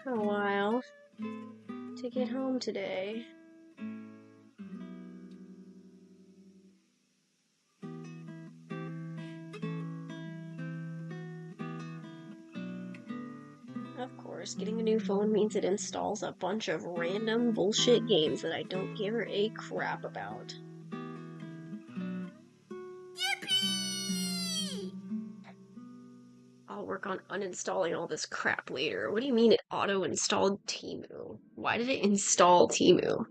a while to get home today. Of course, getting a new phone means it installs a bunch of random bullshit games that I don't give a crap about. Yippee! I'll work on uninstalling all this crap later. What do you mean it auto-installed Temu? Why did it install Temu?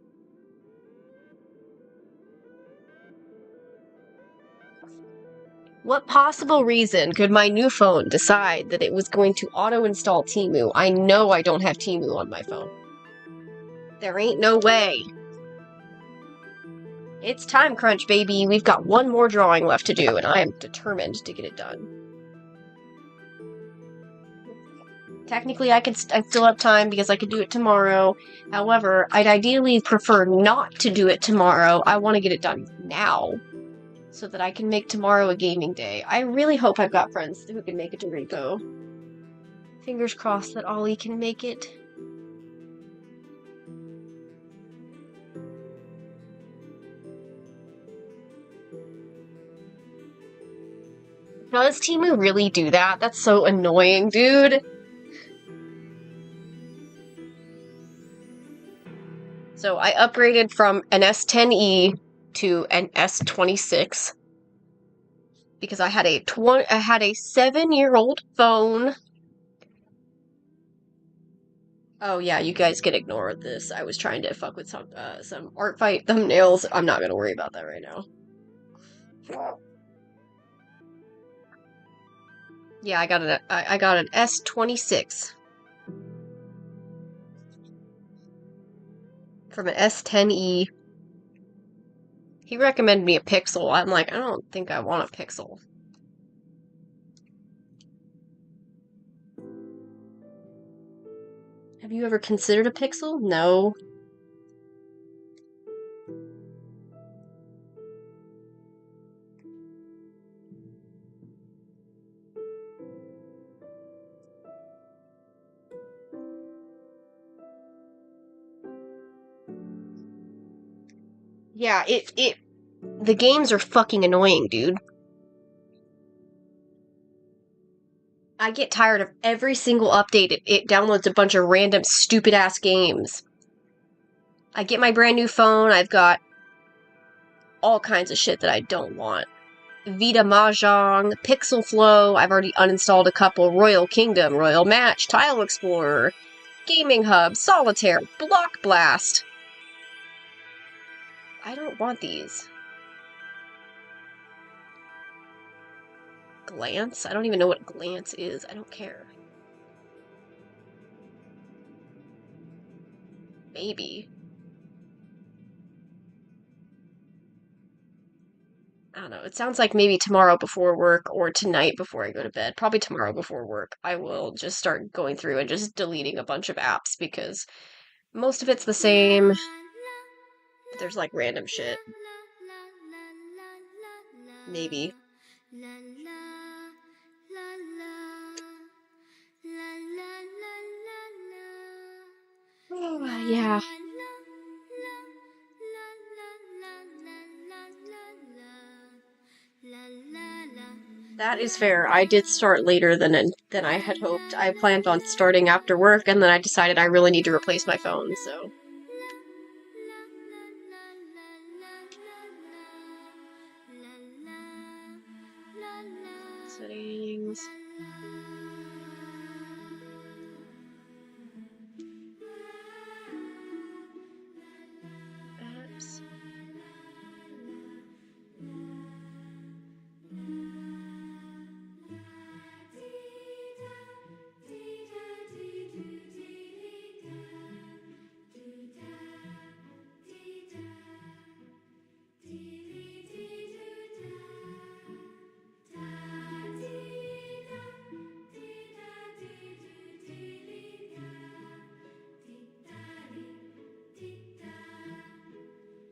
What possible reason could my new phone decide that it was going to auto-install Temu? I know I don't have Temu on my phone. There ain't no way. It's time crunch, baby. We've got one more drawing left to do, and I am determined to get it done. Technically, I still have time because I could do it tomorrow. However, I'd ideally prefer not to do it tomorrow. I want to get it done now, so that I can make tomorrow a gaming day. I really hope I've got friends who can make it to R.E.P.O. Fingers crossed that Ollie can make it. Does Temu really do that? That's so annoying, dude. So I upgraded from an S10e to an S26 because I had a 7-year-old phone. Oh yeah, you guys can ignore this. I was trying to fuck with some art fight thumbnails. I'm not gonna worry about that right now. Yeah, I got an S26 from an S10e. He recommended me a Pixel. I'm like, I don't think I want a Pixel. Have you ever considered a Pixel? No. Yeah, the games are fucking annoying, dude. I get tired of every single update. It downloads a bunch of random stupid ass games. I get my brand new phone, I've got all kinds of shit that I don't want. Vita Mahjong, Pixel Flow, I've already uninstalled a couple, Royal Kingdom, Royal Match, Tile Explorer, Gaming Hub, Solitaire, Block Blast. I don't want these. Glance? I don't even know what Glance is. I don't care. Maybe. I don't know. It sounds like maybe tomorrow before work or tonight before I go to bed. Probably tomorrow before work. I will just start going through and just deleting a bunch of apps because most of it's the same. But there's like random shit. Maybe. Oh, yeah. That is fair. I did start later than I had hoped. I planned on starting after work, and then I decided I really need to replace my phone, so. Settings. Apps.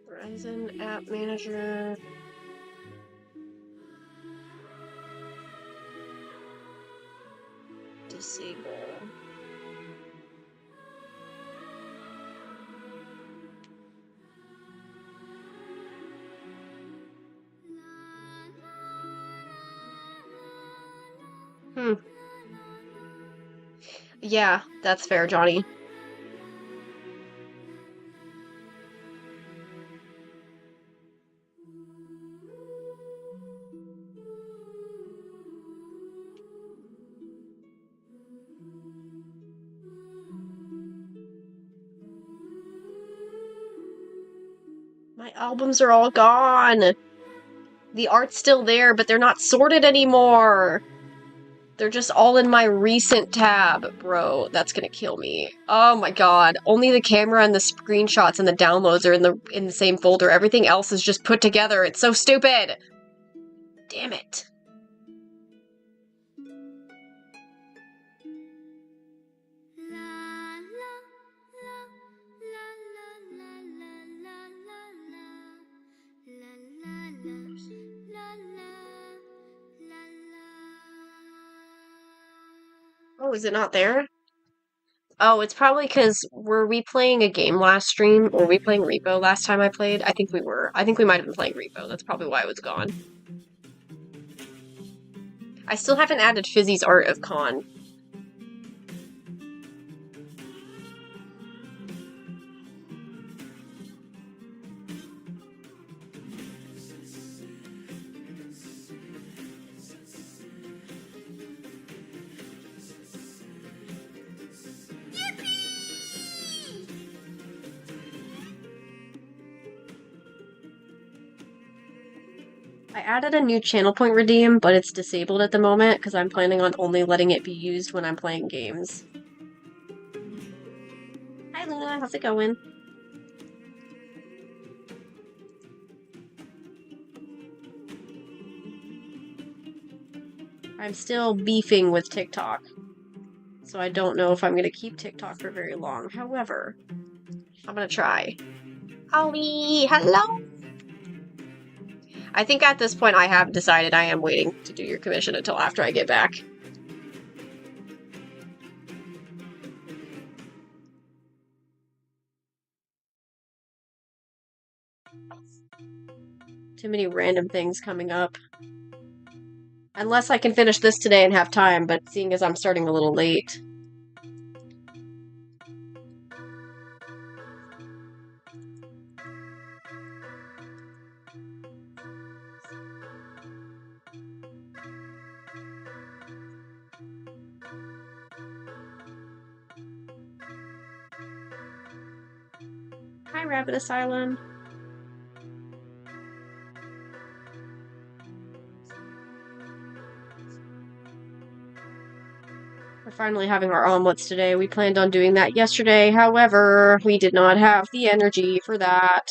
Verizon App Manager. Disable. Hmm. Yeah, that's fair, Johnny. My albums are all gone. The art's still there, but they're not sorted anymore. They're just all in my recent tab, bro. That's gonna kill me. Oh my god. Only the camera and the screenshots and the downloads are in the same folder. Everything else is just put together. It's so stupid. Damn it. Oh, is it not there? Oh, it's probably because were we playing a game last stream? Or were we playing R.E.P.O last time I played? I think we were. I think we might have been playing R.E.P.O. That's probably why it was gone. I still haven't added Fizzy's Art of Con. I added a new channel point redeem, but it's disabled at the moment because I'm planning on only letting it be used when I'm playing games. Hi Luna, how's it going? I'm still beefing with TikTok, so I don't know if I'm going to keep TikTok for very long. However, I'm going to try. Holly, hello! I think at this point I have decided I am waiting to do your commission until after I get back. Too many random things coming up. Unless I can finish this today and have time, but seeing as I'm starting a little late. Hi, Rabbit Asylum. We're finally having our omelets today. We planned on doing that yesterday. However, we did not have the energy for that.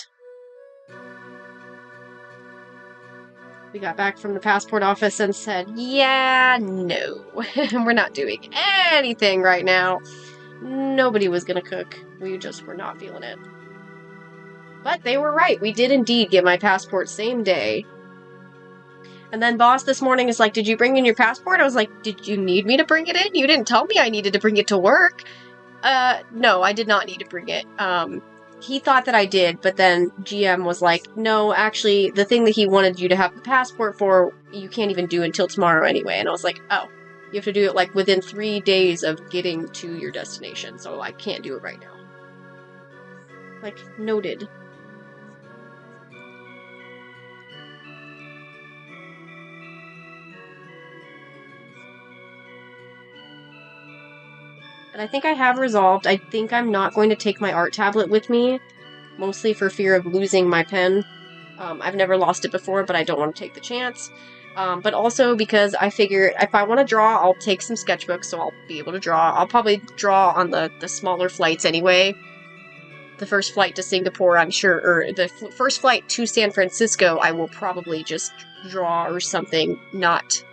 We got back from the passport office and said, yeah, no. We're not doing anything right now. Nobody was gonna cook. We just were not feeling it. But they were right. We did indeed get my passport same day. And then boss this morning is like, did you bring in your passport? I was like, did you need me to bring it in? You didn't tell me I needed to bring it to work. No, I did not need to bring it. He thought that I did, but then GM was like, no, actually, the thing that he wanted you to have the passport for, you can't even do until tomorrow anyway. And I was like, oh, you have to do it, like, within 3 days of getting to your destination, so I can't do it right now. Like, noted. And I think I have resolved. I think I'm not going to take my art tablet with me, mostly for fear of losing my pen. I've never lost it before, but I don't want to take the chance. But also because I figure if I want to draw, I'll take some sketchbooks, so I'll be able to draw. I'll probably draw on the smaller flights anyway. The first flight to Singapore, I'm sure, or the first flight to San Francisco, I will probably just draw or something, not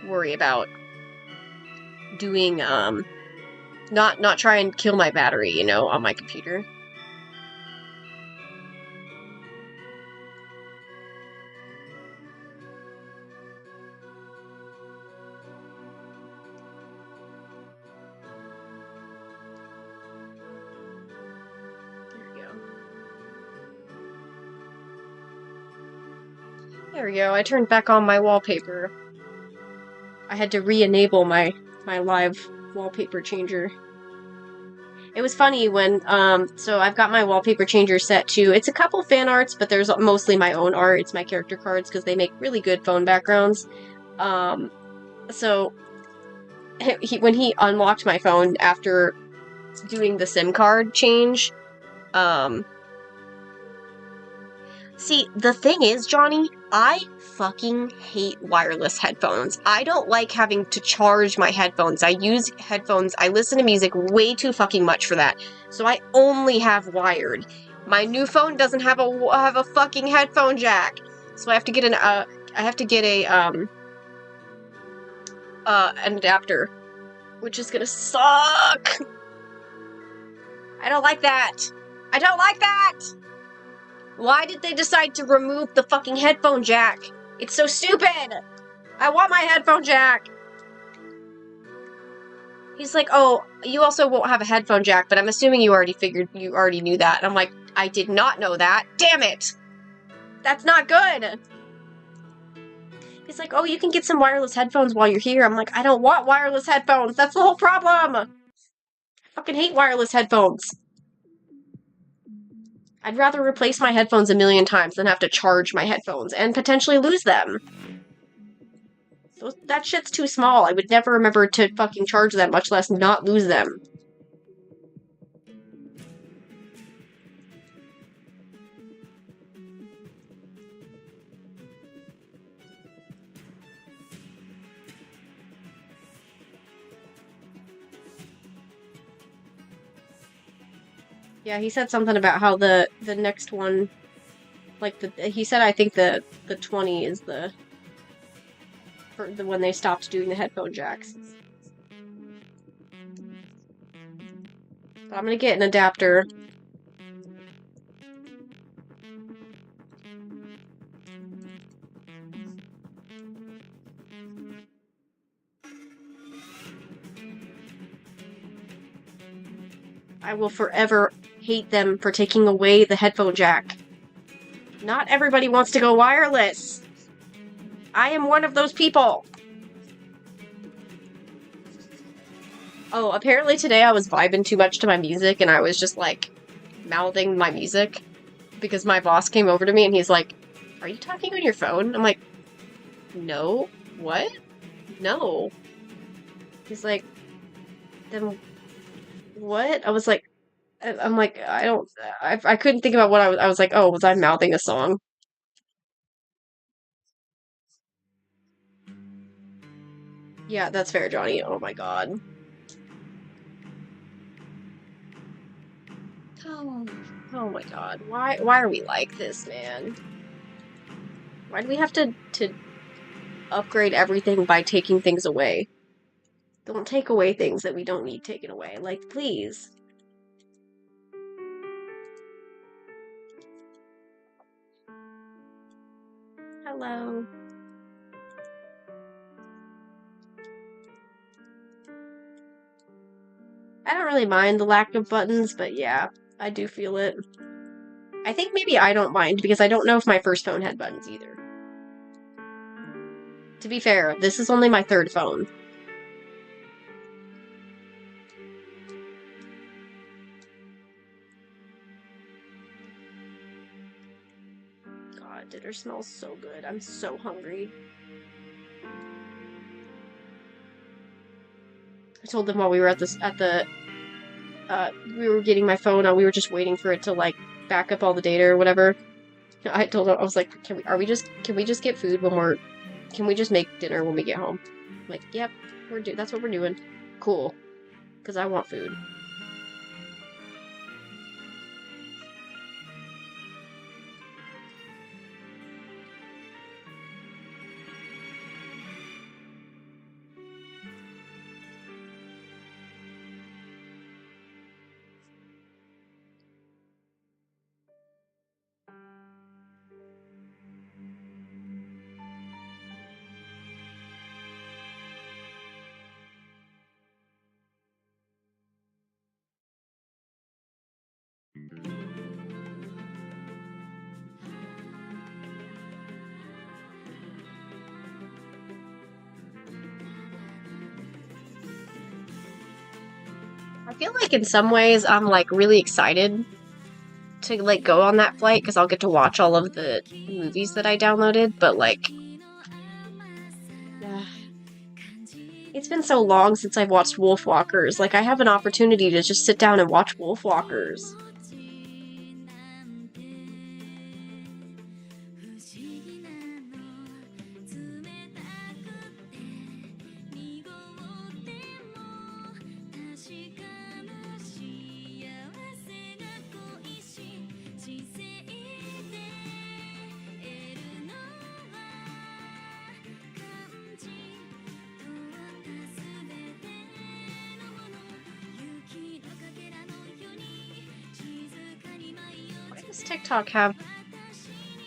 worry about doing, not try and kill my battery, you know, on my computer. There we go, I turned back on my wallpaper. I had to re-enable my live wallpaper changer. It was funny when, so I've got my wallpaper changer set to, it's a couple fan arts, but there's mostly my own art. It's my character cards, because they make really good phone backgrounds. So, when he unlocked my phone after doing the SIM card change, see, the thing is, Johnny, I fucking hate wireless headphones. I don't like having to charge my headphones. I use headphones, I listen to music way too fucking much for that. So I only have wired. My new phone doesn't have a fucking headphone jack. So I have to get an adapter, which is gonna suck. I don't like that. I don't like that. Why did they decide to remove the fucking headphone jack? It's so stupid! I want my headphone jack! He's like, oh, you also won't have a headphone jack, but I'm assuming you already knew that. And I'm like, I did not know that. Damn it! That's not good! He's like, oh, you can get some wireless headphones while you're here. I'm like, I don't want wireless headphones! That's the whole problem! I fucking hate wireless headphones. I'd rather replace my headphones a million times than have to charge my headphones and potentially lose them. That shit's too small. I would never remember to fucking charge them, much less not lose them. Yeah, he said something about how the next one, like he said I think the 20 is the when they stopped doing the headphone jacks. But I'm gonna get an adapter. I will forever hate them for taking away the headphone jack. Not everybody wants to go wireless. I am one of those people. Oh, apparently today I was vibing too much to my music and I was just like mouthing my music because my boss came over to me and he's like, "Are you talking on your phone?" I'm like, "No. What? No." He's like, "Then what?" I was like, I'm like, I couldn't think about what I was like, oh, was I mouthing a song? Yeah, that's fair, Johnny. Oh my god. Oh, oh my god. Why are we like this, man? Why do we have to upgrade everything by taking things away? Don't take away things that we don't need taken away. Like, please. Hello. I don't really mind the lack of buttons, but yeah, I do feel it. I think maybe I don't mind because I don't know if my first phone had buttons either. To be fair, this is only my third phone. God, dinner smells so good. I'm so hungry. I told them while we were we were getting my phone out, we were just waiting for it to, like, back up all the data or whatever. I told them, I was like, can we just get food can we just make dinner when we get home? I'm like, yep, that's what we're doing. Cool. Because I want food. I feel like in some ways I'm like really excited to like go on that flight because I'll get to watch all of the movies that I downloaded, but like it's been so long since I've watched Wolfwalkers. Like I have an opportunity to just sit down and watch Wolfwalkers.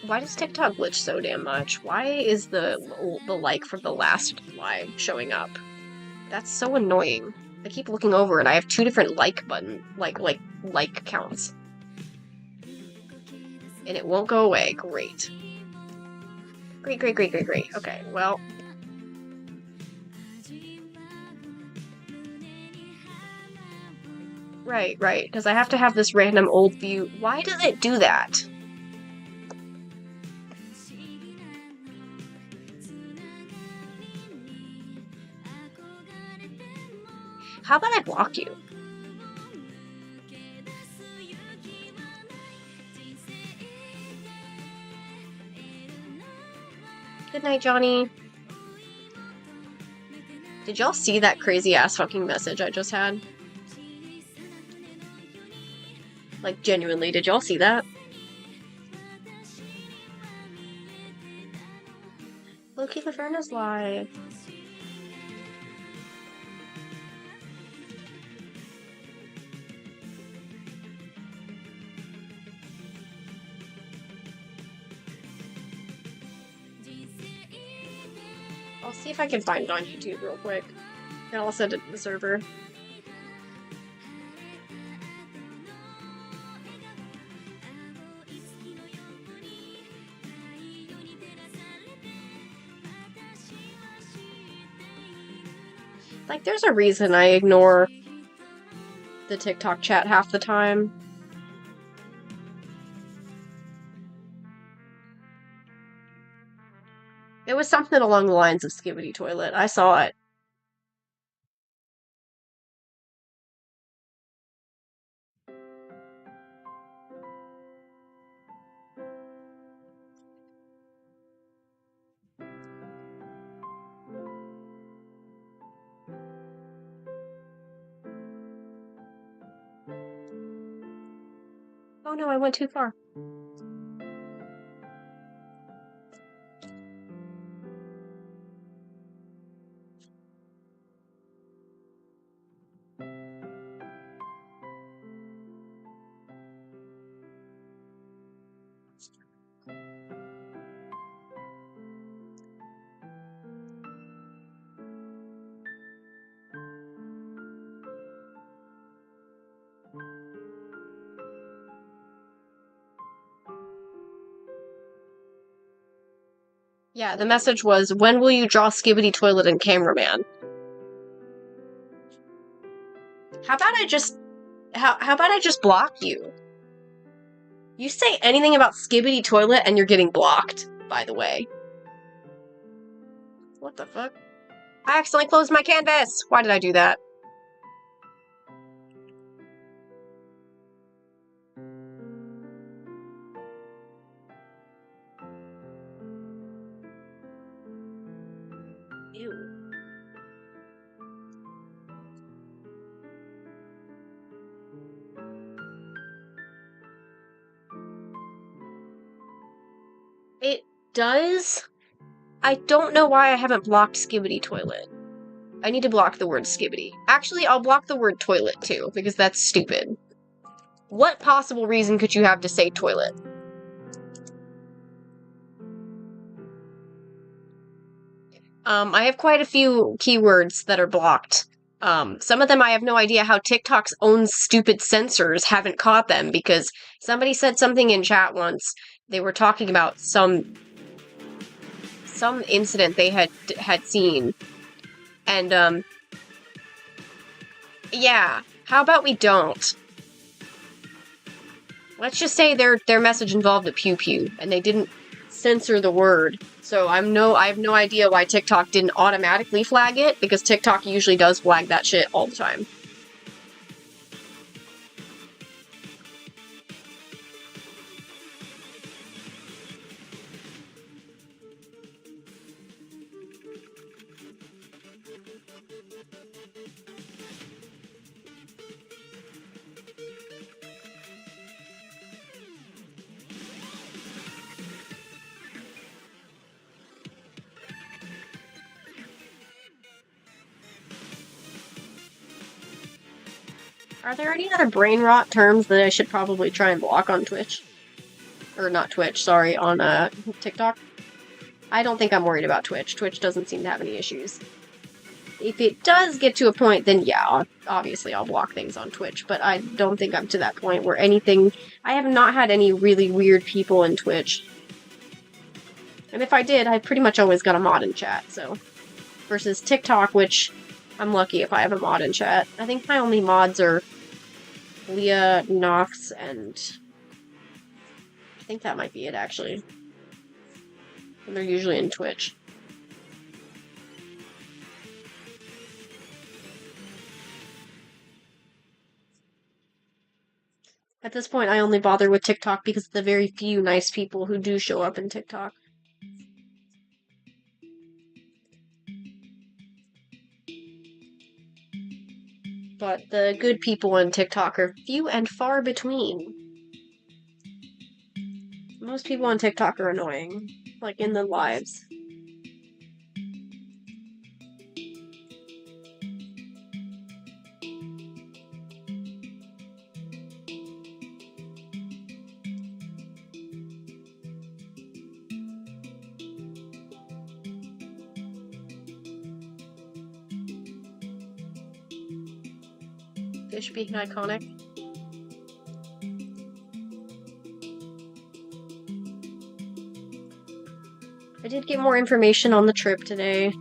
Why does TikTok glitch so damn much? Why is the like from the last live showing up? That's so annoying. I keep looking over and I have two different like counts. And it won't go away. Great. Great. Okay, well. Right, because I have to have this random old view. Why does it do that? How about I block you? Good night, Johnny. Did y'all see that crazy ass fucking message I just had? Like, genuinely, did y'all see that? Loki Laverna's live. I'll see if I can find it on YouTube real quick. And I'll send it to the server. Like, there's a reason I ignore the TikTok chat half the time. It was something along the lines of Skibbity Toilet. I saw it. Oh no, I went too far. Yeah, the message was, when will you draw Skibbity Toilet and Cameraman? How about I just block you? You say anything about Skibbity Toilet and you're getting blocked, by the way. What the fuck? I accidentally closed my canvas! Why did I do that? Ew. It does? I don't know why I haven't blocked Skibbity Toilet. I need to block the word Skibbity. Actually, I'll block the word toilet too, because that's stupid. What possible reason could you have to say toilet? I have quite a few keywords that are blocked. Some of them I have no idea how TikTok's own stupid censors haven't caught them, because somebody said something in chat once. They were talking about some incident they had seen. And, yeah. How about we don't? Let's just say their message involved a pew pew, and they didn't censor the word. So I have no idea why TikTok didn't automatically flag it, because TikTok usually does flag that shit all the time. Are there any other brain rot terms that I should probably try and block on Twitch? Or not Twitch, sorry, on TikTok? I don't think I'm worried about Twitch. Twitch doesn't seem to have any issues. If it does get to a point, then yeah, obviously I'll block things on Twitch, but I don't think I'm to that point where anything... I have not had any really weird people in Twitch. And if I did, I pretty much always got a mod in chat, so... Versus TikTok, which I'm lucky if I have a mod in chat. I think my only mods are Leah, Nox, and... I think that might be it, actually. And they're usually in Twitch. At this point, I only bother with TikTok because of the very few nice people who do show up in TikTok. But the good people in TikTok are few and far between. Most people on TikTok are annoying, like in the lives. Fish being iconic. I did get more information on the trip today,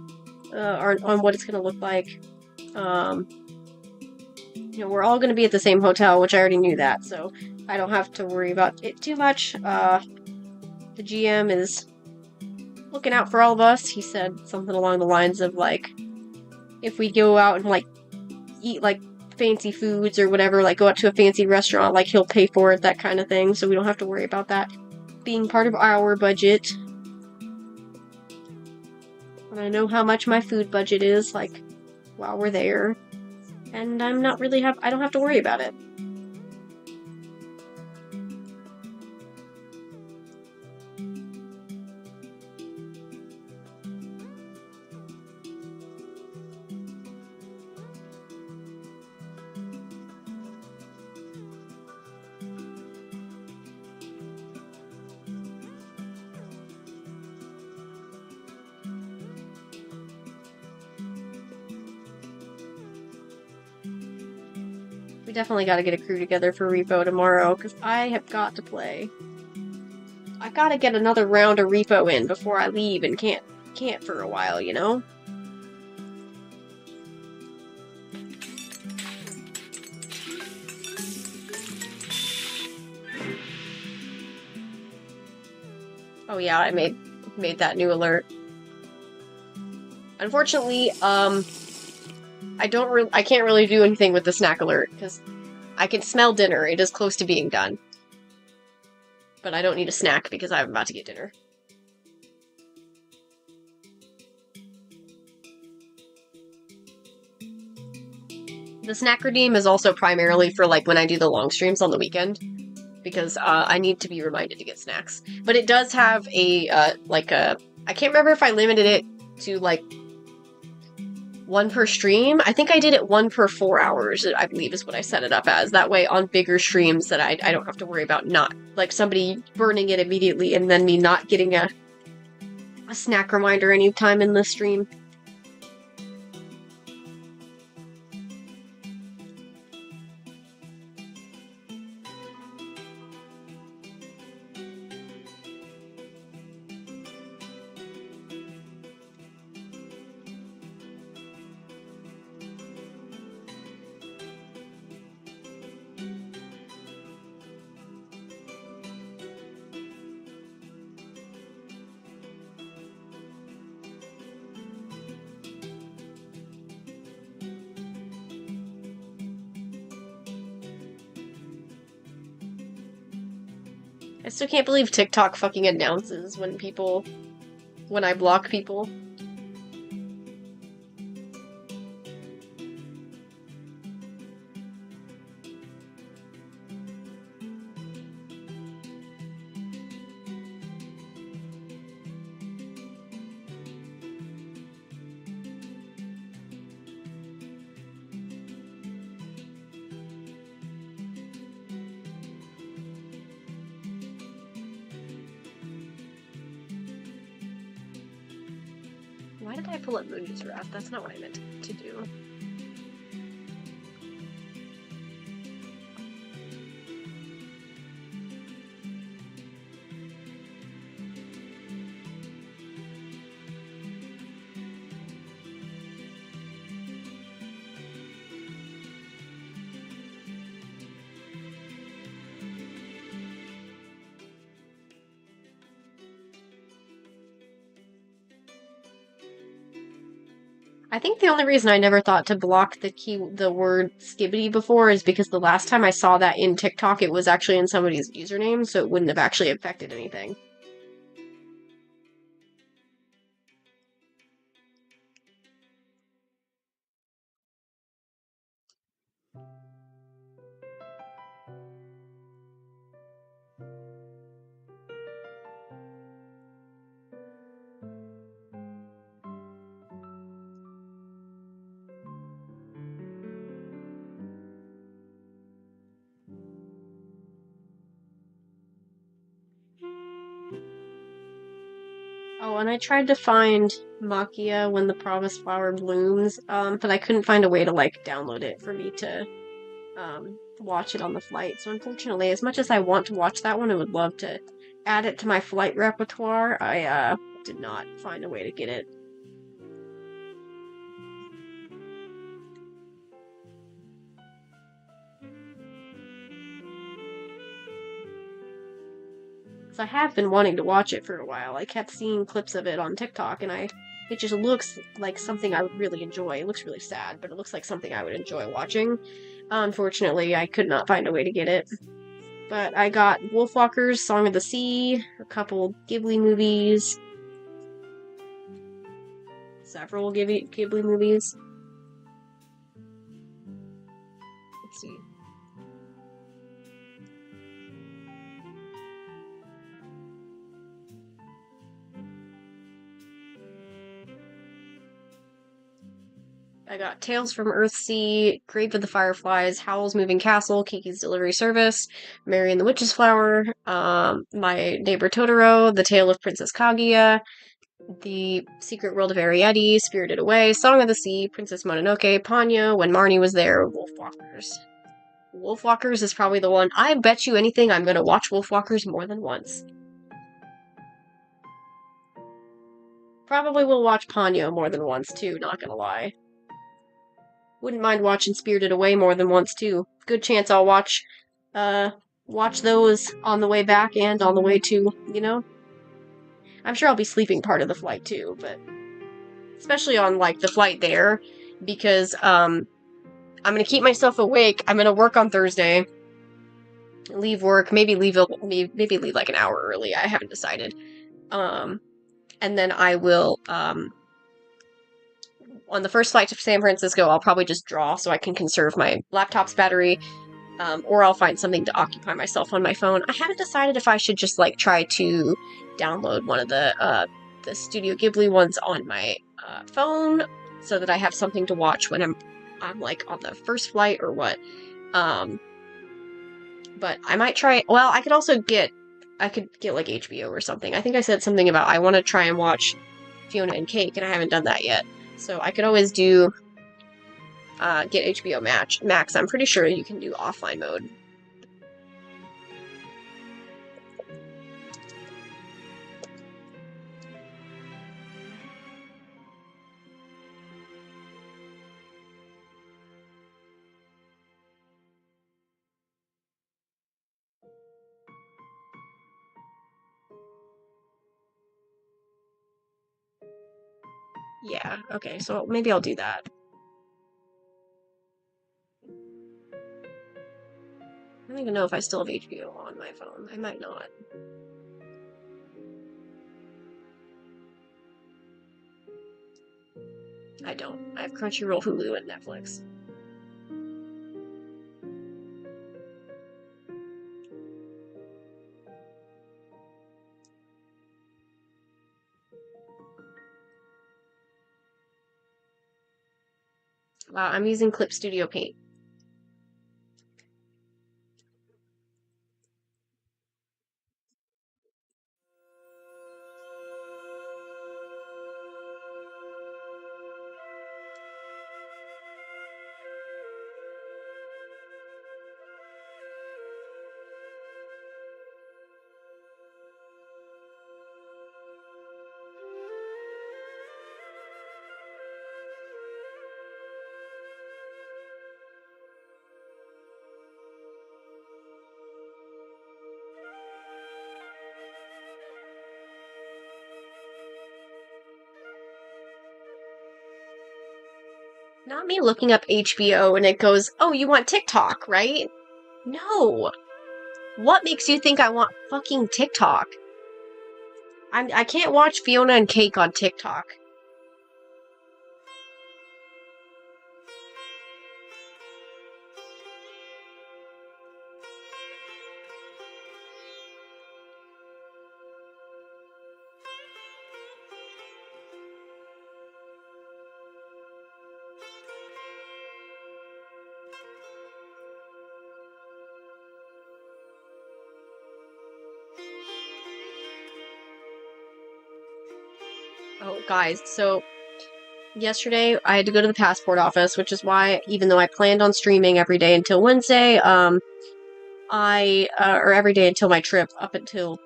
on what it's going to look like. You know, we're all going to be at the same hotel, which I already knew that, so I don't have to worry about it too much. The GM is looking out for all of us. He said something along the lines of, like, if we go out and, like, eat, like, fancy foods or whatever, like, go out to a fancy restaurant, like, he'll pay for it, that kind of thing, so we don't have to worry about that being part of our budget. And I know how much my food budget is, like, while we're there. And I'm not really I don't have to worry about it. We definitely gotta get a crew together for R.E.P.O tomorrow, because I have got to play. I've gotta get another round of R.E.P.O in before I leave and can't for a while, you know? Oh yeah, I made that new alert. Unfortunately, I can't really do anything with the snack alert, because I can smell dinner. It is close to being done. But I don't need a snack because I'm about to get dinner. The snack redeem is also primarily for, like, when I do the long streams on the weekend, because I need to be reminded to get snacks. But it does have a, I can't remember if I limited it to, like, 1 per stream. I think I did it 1 per 4 hours, I believe is what I set it up as. That way, on bigger streams, that I don't have to worry about not, like, somebody burning it immediately and then me not getting a snack reminder anytime in the stream. I still can't believe TikTok fucking announces when I block people. Why did I pull up Moon's Wrath? That's not what I meant to do. I think the only reason I never thought to block the word skibbity before is because the last time I saw that in TikTok, it was actually in somebody's username, so it wouldn't have actually affected anything. Oh, and I tried to find Makia when the promised flower blooms, but I couldn't find a way to like download it for me to watch it on the flight. So unfortunately, as much as I want to watch that one, I would love to add it to my flight repertoire. I did not find a way to get it. So I have been wanting to watch it for a while. I kept seeing clips of it on TikTok, and it just looks like something I would really enjoy. It looks really sad, but it looks like something I would enjoy watching. Unfortunately, I could not find a way to get it. But I got Wolfwalkers, Song of the Sea, a couple Ghibli movies, several Ghibli movies. Let's see. I got Tales from Earthsea, Grave of the Fireflies, Howl's Moving Castle, Kiki's Delivery Service, Mary and the Witch's Flower, My Neighbor Totoro, The Tale of Princess Kaguya, The Secret World of Arrietty, Spirited Away, Song of the Sea, Princess Mononoke, Ponyo, When Marnie Was There, Wolfwalkers. Wolfwalkers is probably the one. I bet you anything I'm gonna watch Wolfwalkers more than once. Probably will watch Ponyo more than once too, not gonna lie. Wouldn't mind watching Spirited Away more than once too. Good chance I'll watch those on the way back and on the way to, you know? I'm sure I'll be sleeping part of the flight too, but especially on like the flight there, because I'm gonna keep myself awake. I'm gonna work on Thursday. Leave work, maybe leave like an hour early. I haven't decided. And then I will on the first flight to San Francisco, I'll probably just draw so I can conserve my laptop's battery, or I'll find something to occupy myself on my phone. I haven't decided if I should just like try to download one of the Studio Ghibli ones on my phone so that I have something to watch when I'm like on the first flight or what. But I might try. Well, I could also I could get like HBO or something. I think I said something about I want to try and watch Fiona and Cake, and I haven't done that yet. So I could always do get HBO Max. I'm pretty sure you can do offline mode. Yeah, okay, so maybe I'll do that. don't even know if I still have HBO on my phone. I might not. I don't. I have Crunchyroll, Hulu, and Netflix. I'm using Clip Studio Paint. Not me looking up HBO and it goes, oh, you want TikTok, right? No. What makes you think I want fucking TikTok? I can't watch Fiona and Cake on TikTok. Oh, guys, so yesterday I had to go to the passport office, which is why, even though I planned on streaming every day until Wednesday, or every day until my trip up until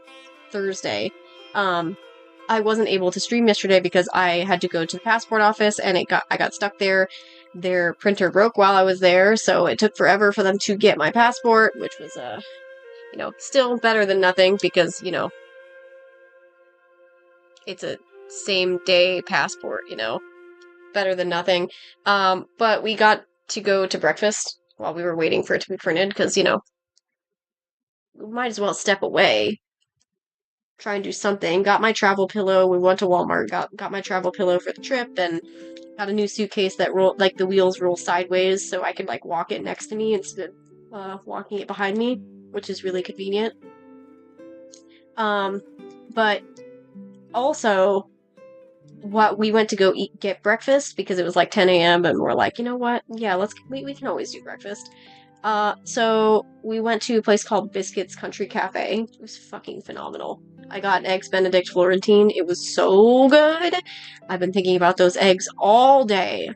Thursday, I wasn't able to stream yesterday because I had to go to the passport office and I got stuck there. Their printer broke while I was there, so it took forever for them to get my passport, which was, still better than nothing because, it's a same day passport, better than nothing. But we got to go to breakfast while we were waiting for it to be printed because, we might as well step away, try and do something. Got my travel pillow. We went to Walmart, got my travel pillow for the trip, and got a new suitcase that rolled, like, the wheels roll sideways so I could, like, walk it next to me instead of walking it behind me, which is really convenient. But also, what we went to go get breakfast because it was like 10 a.m. and we're like, you know what? Yeah, we can always do breakfast. So we went to a place called Biscuits Country Cafe. It was fucking phenomenal. I got an eggs Benedict Florentine. It was so good. I've been thinking about those eggs all day.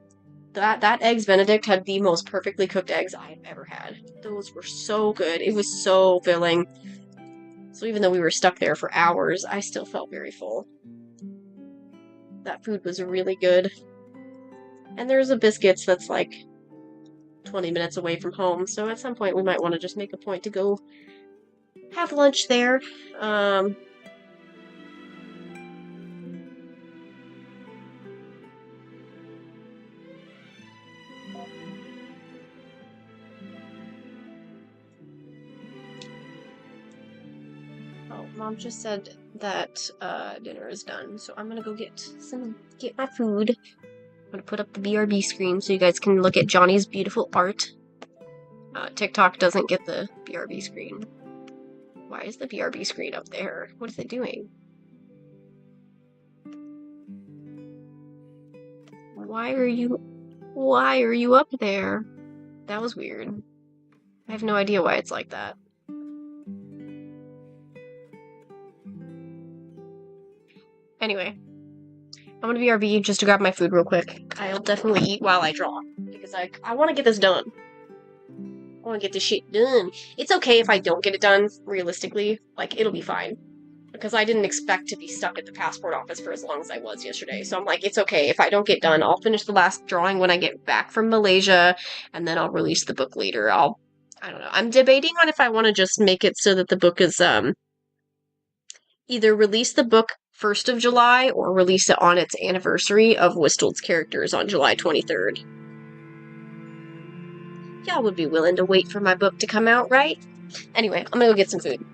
That eggs Benedict had the most perfectly cooked eggs I've ever had. Those were so good. It was so filling. So even though we were stuck there for hours, I still felt very full. That food was really good. And there's a Biscuits that's like 20 minutes away from home, so at some point we might want to just make a point to go have lunch there. Oh, Mom just said that dinner is done, so I'm gonna go get my food. I'm gonna put up the BRB screen so you guys can look at Johnny's beautiful art. TikTok doesn't get the BRB screen. Why is the BRB screen up there? What is it doing? Why are you up there? That was weird. I have no idea why it's like that. Anyway, I'm gonna BRB just to grab my food real quick. I'll definitely eat while I draw because I want to get this done. I want to get this shit done. It's okay if I don't get it done, realistically. Like, it'll be fine. Because I didn't expect to be stuck at the passport office for as long as I was yesterday. So I'm like, it's okay. If I don't get done, I'll finish the last drawing when I get back from Malaysia, and then I'll release the book later. I don't know. I'm debating on if I want to just make it so that the book is, either release the book 1st of July or release it on its anniversary of Whistold's characters on July 23rd. Y'all would be willing to wait for my book to come out, right? Anyway, I'm gonna go get some food.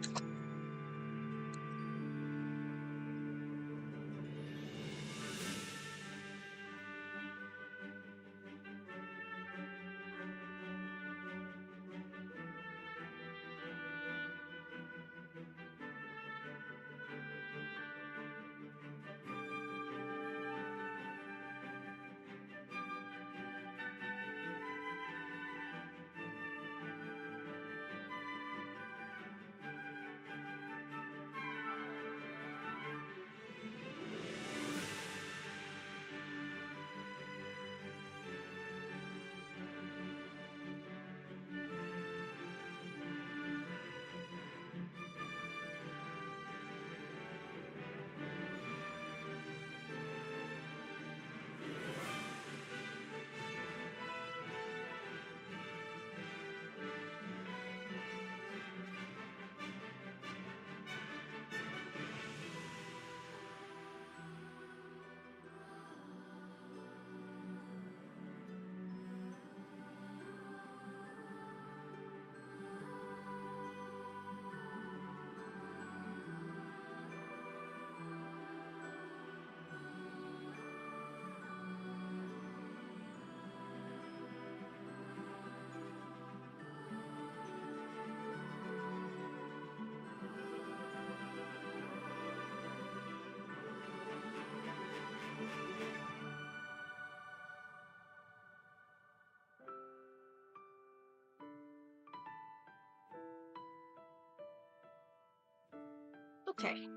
Okay,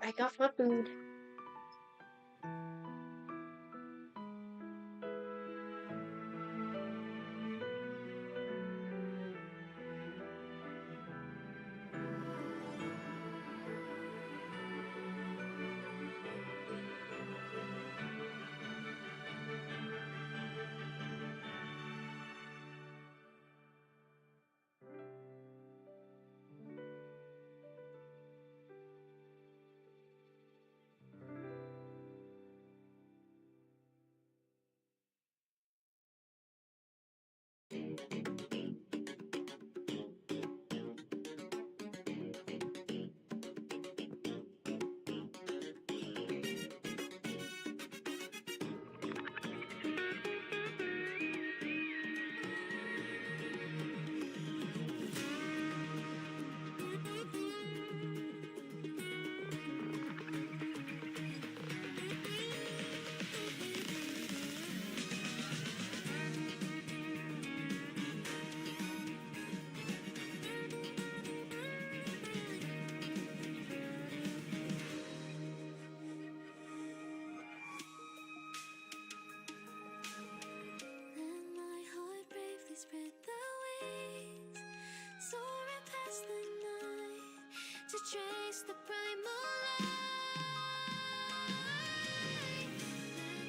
I got my food. Trace the primal light.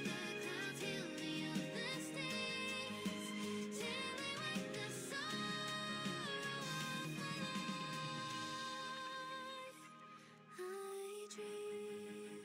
Let the clouds heal me of the stains, till they wipe the sorrow off my life. I dream.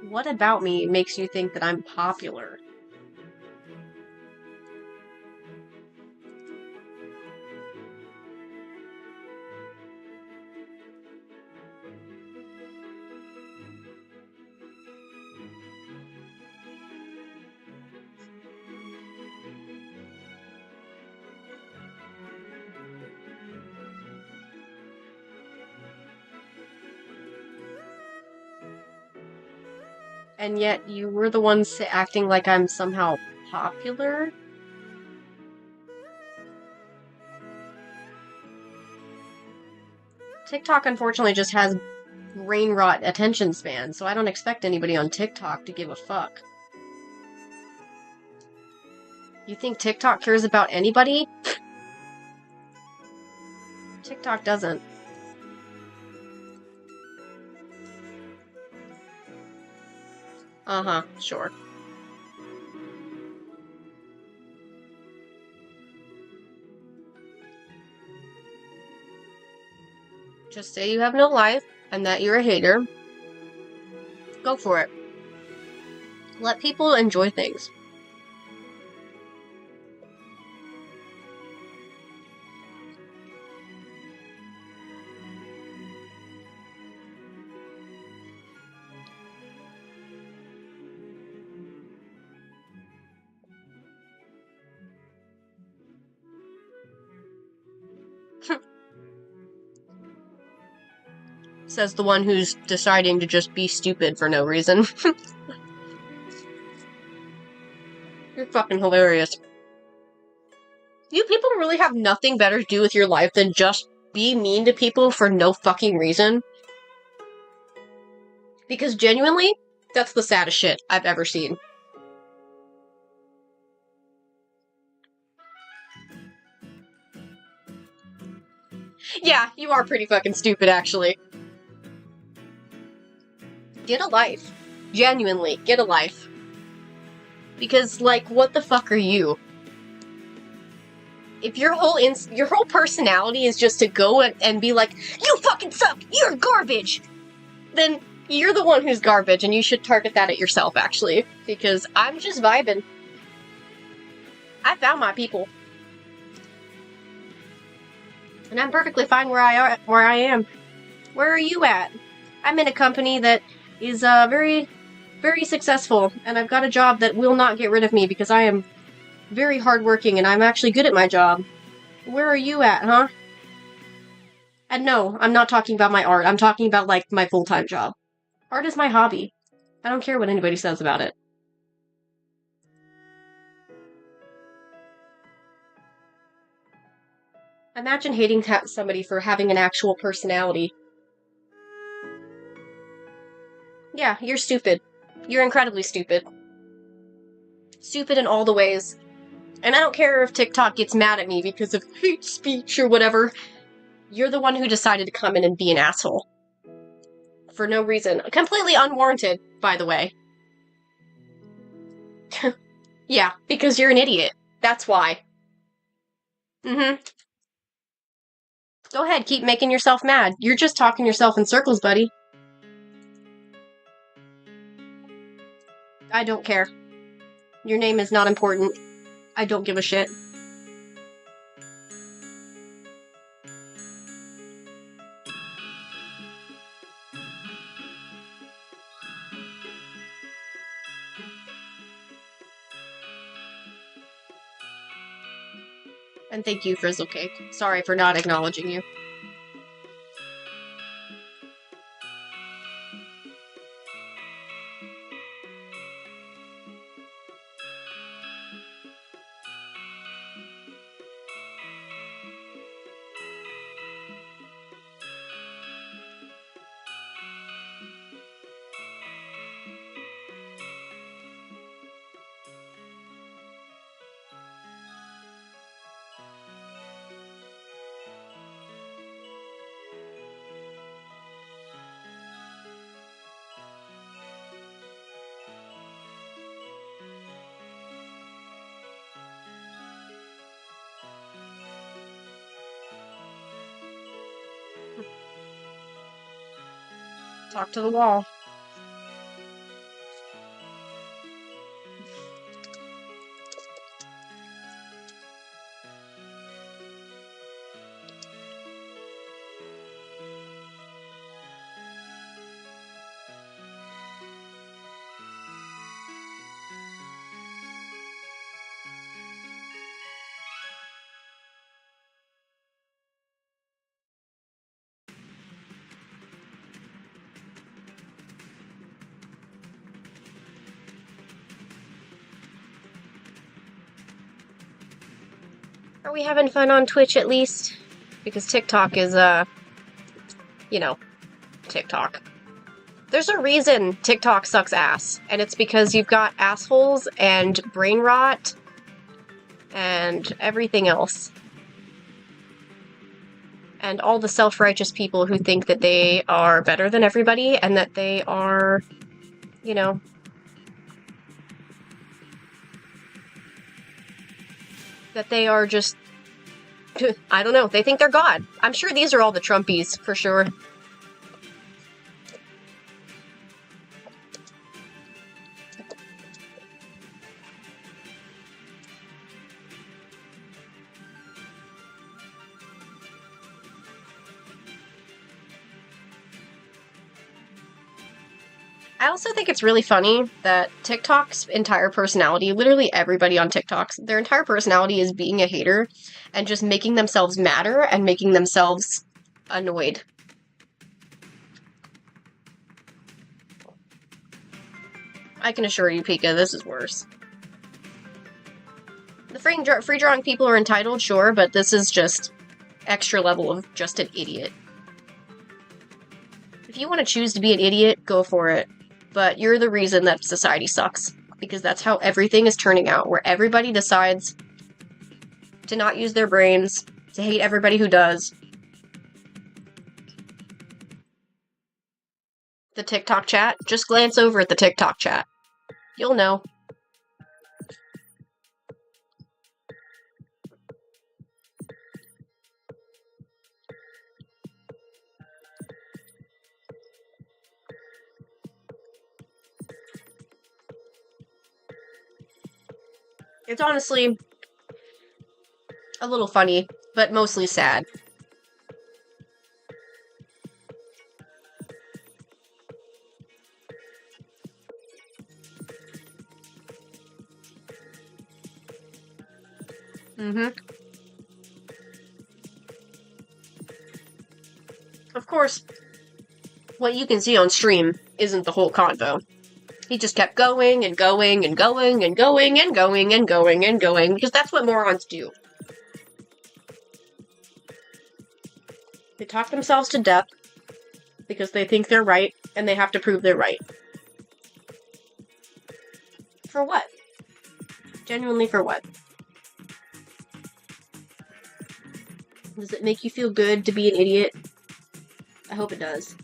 What about me makes you think that I'm popular? And yet you were the ones acting like I'm somehow popular? TikTok unfortunately just has brain rot attention span, so I don't expect anybody on TikTok to give a fuck. You think TikTok cares about anybody? TikTok doesn't. Uh-huh, sure. Just say you have no life and that you're a hater. Go for it. Let people enjoy things. Says the one who's deciding to just be stupid for no reason. You're fucking hilarious. You people really have nothing better to do with your life than just be mean to people for no fucking reason. Because genuinely, that's the saddest shit I've ever seen. Yeah, you are pretty fucking stupid, actually. Get a life. Genuinely, get a life. Because, like, what the fuck are you? If your whole personality is just to go and be like, you fucking suck, you're garbage, then you're the one who's garbage, and you should target that at yourself, actually. Because I'm just vibing. I found my people. And I'm perfectly fine where I am. Where are you at? I'm in a company that is very, very successful, and I've got a job that will not get rid of me because I am very hardworking and I'm actually good at my job. Where are you at, huh? And no, I'm not talking about my art. I'm talking about, like, my full-time job. Art is my hobby. I don't care what anybody says about it. Imagine hating somebody for having an actual personality. Yeah, you're stupid. You're incredibly stupid. Stupid in all the ways. And I don't care if TikTok gets mad at me because of hate speech or whatever. You're the one who decided to come in and be an asshole. For no reason. Completely unwarranted, by the way. Yeah, because you're an idiot. That's why. Mm-hmm. Go ahead, keep making yourself mad. You're just talking yourself in circles, buddy. I don't care. Your name is not important. I don't give a shit. And thank you, Frizzlecake. Sorry for not acknowledging you. Talk to the wall. Are we having fun on Twitch at least? Because TikTok is, you know, TikTok. There's a reason TikTok sucks ass, and it's because you've got assholes and brain rot and everything else. And all the self-righteous people who think that they are better than everybody and that they are, you know, that they are just, I don't know, they think they're God. I'm sure these are all the Trumpies, for sure. I also think it's really funny that TikTok's entire personality, literally everybody on TikTok's, their entire personality is being a hater and just making themselves madder and making themselves annoyed. I can assure you, Pika, this is worse. The free drawing people are entitled, sure, but this is just extra level of just an idiot. If you want to choose to be an idiot, go for it. But you're the reason that society sucks. Because that's how everything is turning out, where everybody decides to not use their brains, to hate everybody who does. The TikTok chat, just glance over at the TikTok chat. You'll know. It's honestly a little funny, but mostly sad. Of course, what you can see on stream isn't the whole convo. He just kept going and going and going and going and going and going and going, because that's what morons do. They talk themselves to death because they think they're right, and they have to prove they're right. For what? Genuinely, for what? Does it make you feel good to be an idiot? I hope it does.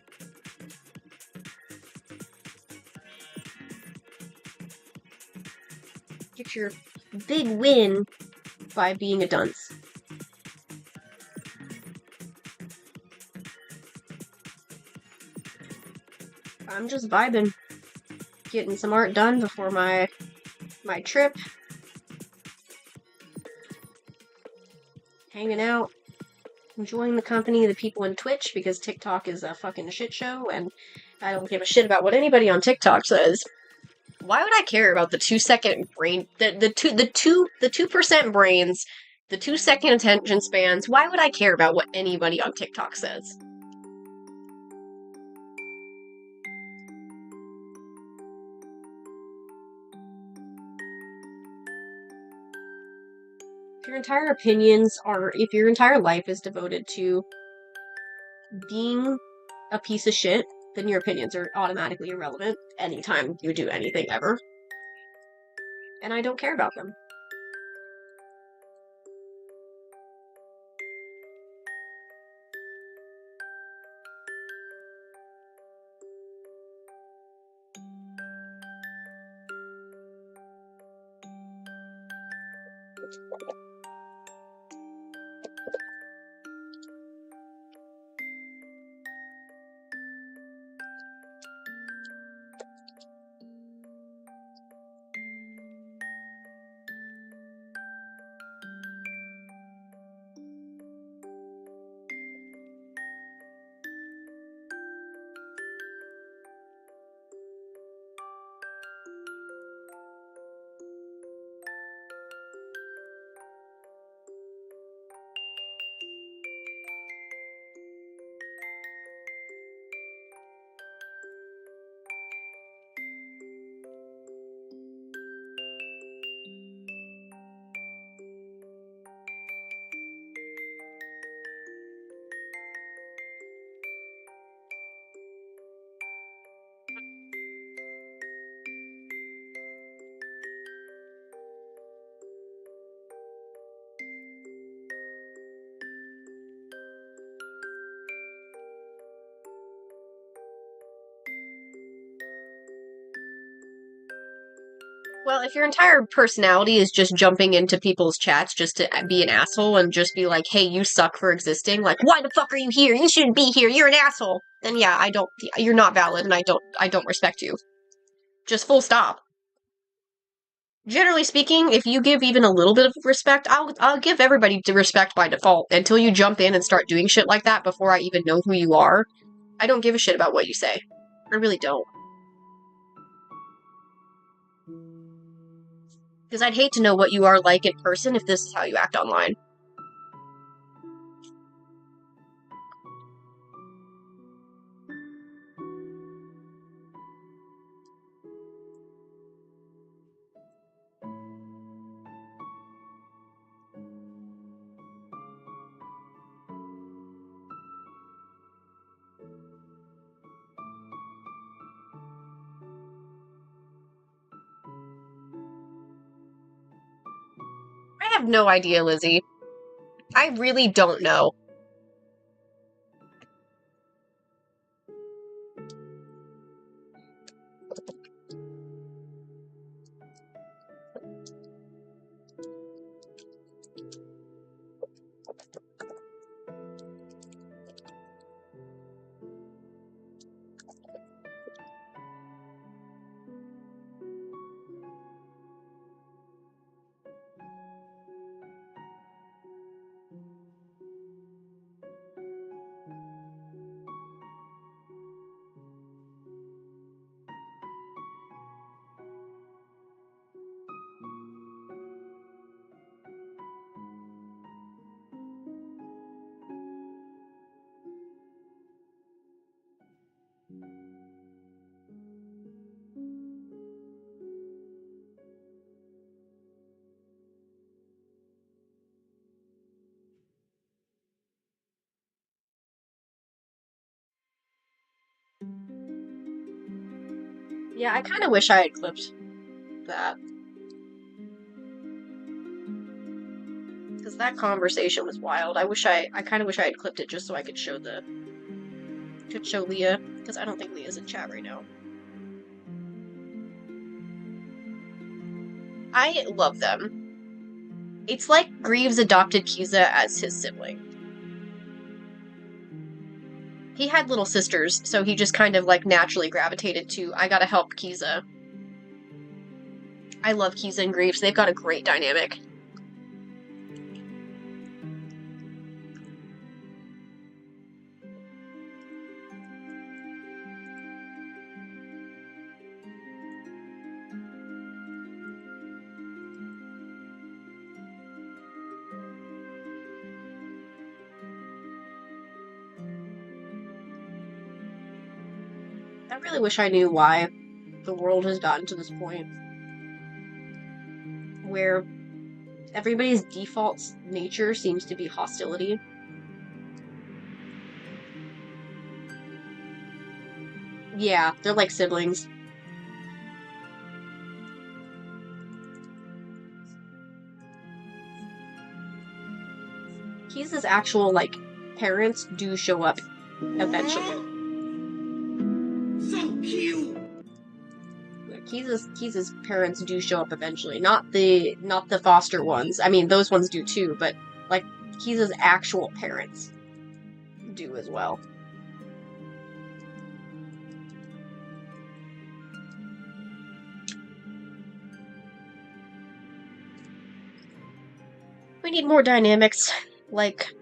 Get your big win by being a dunce. I'm just vibing. Getting some art done before my trip. Hanging out. Enjoying the company of the people in Twitch, because TikTok is a fucking shit show, and I don't give a shit about what anybody on TikTok says. Why would I care about the 2-second brain, the 2% brains, the 2-second attention spans? Why would I care about what anybody on TikTok says? If your entire life is devoted to being a piece of shit, then your opinions are automatically irrelevant anytime you do anything ever. And I don't care about them. Well, if your entire personality is just jumping into people's chats just to be an asshole and just be like, hey, you suck for existing, like, why the fuck are you here? You shouldn't be here, you're an asshole. Then yeah, you're not valid and I don't respect you. Just full stop. Generally speaking, if you give even a little bit of respect, I'll give everybody respect by default until you jump in and start doing shit like that before I even know who you are. I don't give a shit about what you say. I really don't. Because I'd hate to know what you are like in person if this is how you act online. I have no idea, Lizzie. I really don't know. Yeah, I kind of wish I had clipped that. Because that conversation was wild. I kind of wish I had clipped it just so I could show Leah. Because I don't think Leah's in chat right now. I love them. It's like Greaves adopted Kiza as his sibling. He had little sisters, so he just kind of like naturally gravitated to, I gotta help Kiza. I love Kiza and Greaves. They've got a great dynamic. I really wish I knew why the world has gotten to this point where everybody's default nature seems to be hostility. Yeah, they're like siblings. Kiza's actual, like, parents do show up eventually. So cute. Kiza's parents do show up eventually. Not the foster ones. I mean, those ones do too, but like Kiza's actual parents do as well. We need more dynamics, like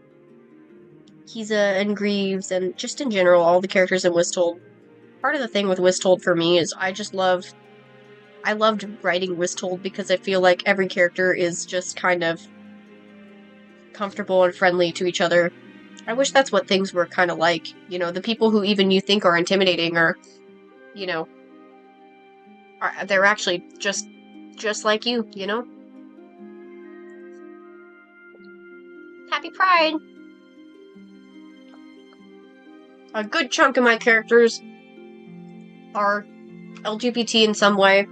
Kiza and Greaves, and just in general, all the characters in Whistold. Part of the thing with Whistold for me is I loved writing Whistold because I feel like every character is just kind of comfortable and friendly to each other. I wish that's what things were kind of like. You know, the people who even you think are intimidating are, you know, they're actually just like you know? Happy Pride! A good chunk of my characters are LGBT in some way.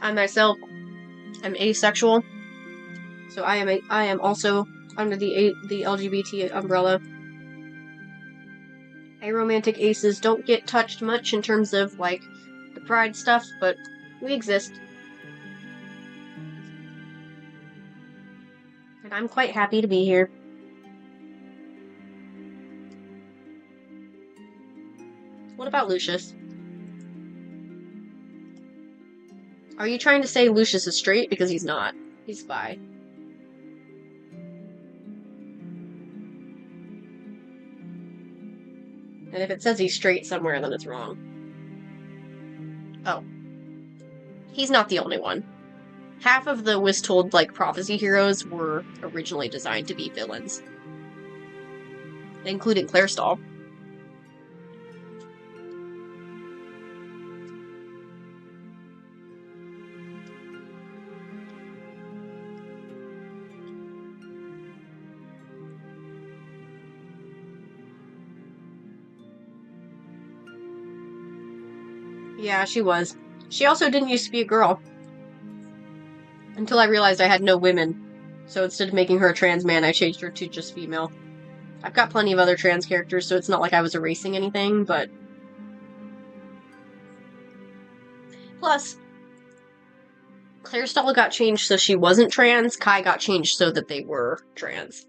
I myself am asexual, so I am also under the LGBT umbrella. Aromantic aces don't get touched much in terms of like the pride stuff, but We exist. And I'm quite happy to be here. What about Lucius? Are you trying to say Lucius is straight? Because he's not. He's bi. And if it says he's straight somewhere, then it's wrong. Oh. He's not the only one. Half of the Whistold, prophecy heroes were originally designed to be villains. Including Clairstall. Yeah, she was. She also didn't used to be a girl. Until I realized I had no women. So instead of making her a trans man, I changed her to just female. I've got plenty of other trans characters, so it's not like I was erasing anything, but... Plus, Clairstall got changed so she wasn't trans, Kai got changed so that they were trans.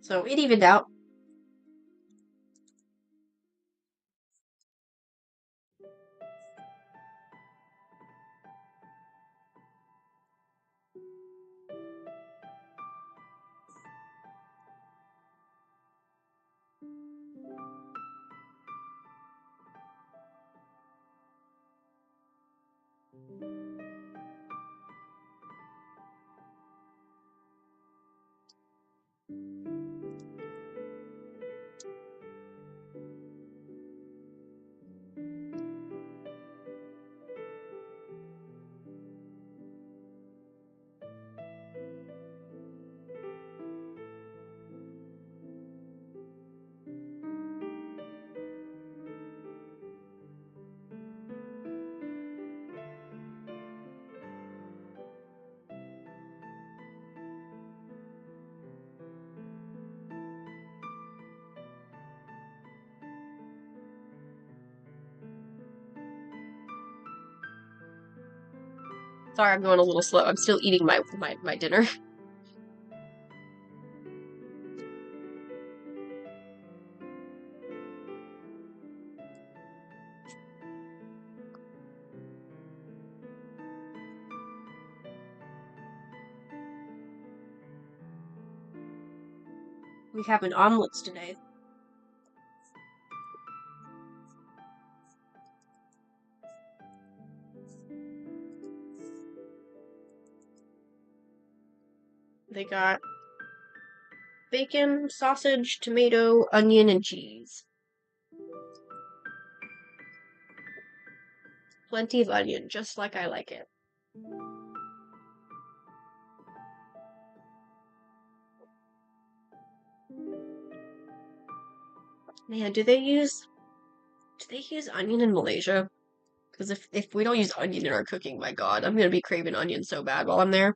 So it evened out. Sorry, I'm going a little slow. I'm still eating my dinner. We have an omelets today. They got bacon, sausage, tomato, onion, and cheese. Plenty of onion, just like I like it. Man, do they use onion in Malaysia? Because if we don't use onion in our cooking, my god, I'm gonna be craving onion so bad while I'm there.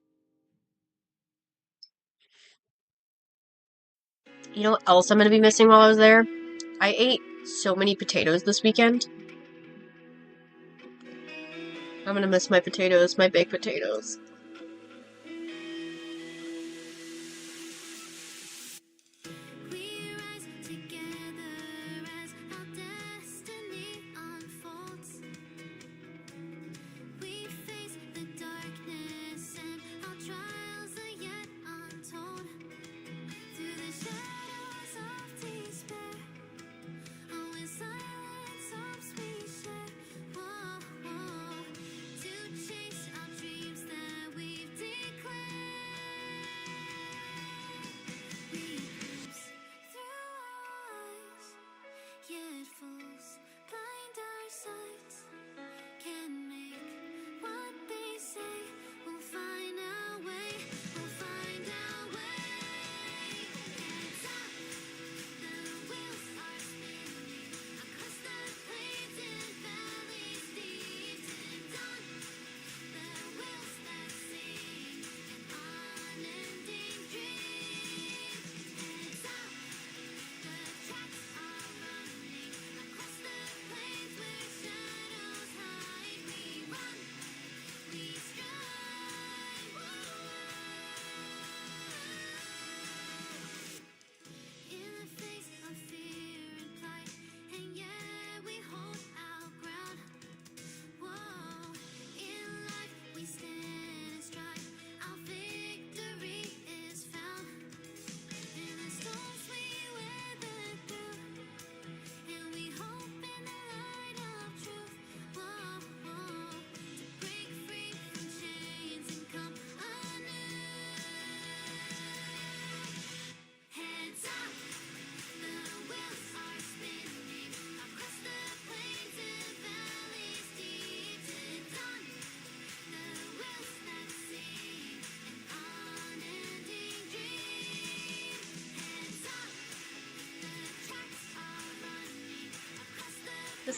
You know what else I'm gonna be missing while I was there? I ate so many potatoes this weekend. I'm gonna miss my potatoes, my baked potatoes. We rise together as our destiny unfolds. We face the darkness and our trials are yet untold. Through the shadows of despair, oh, in silence hopes we share. Whoa, whoa. To chase our dreams that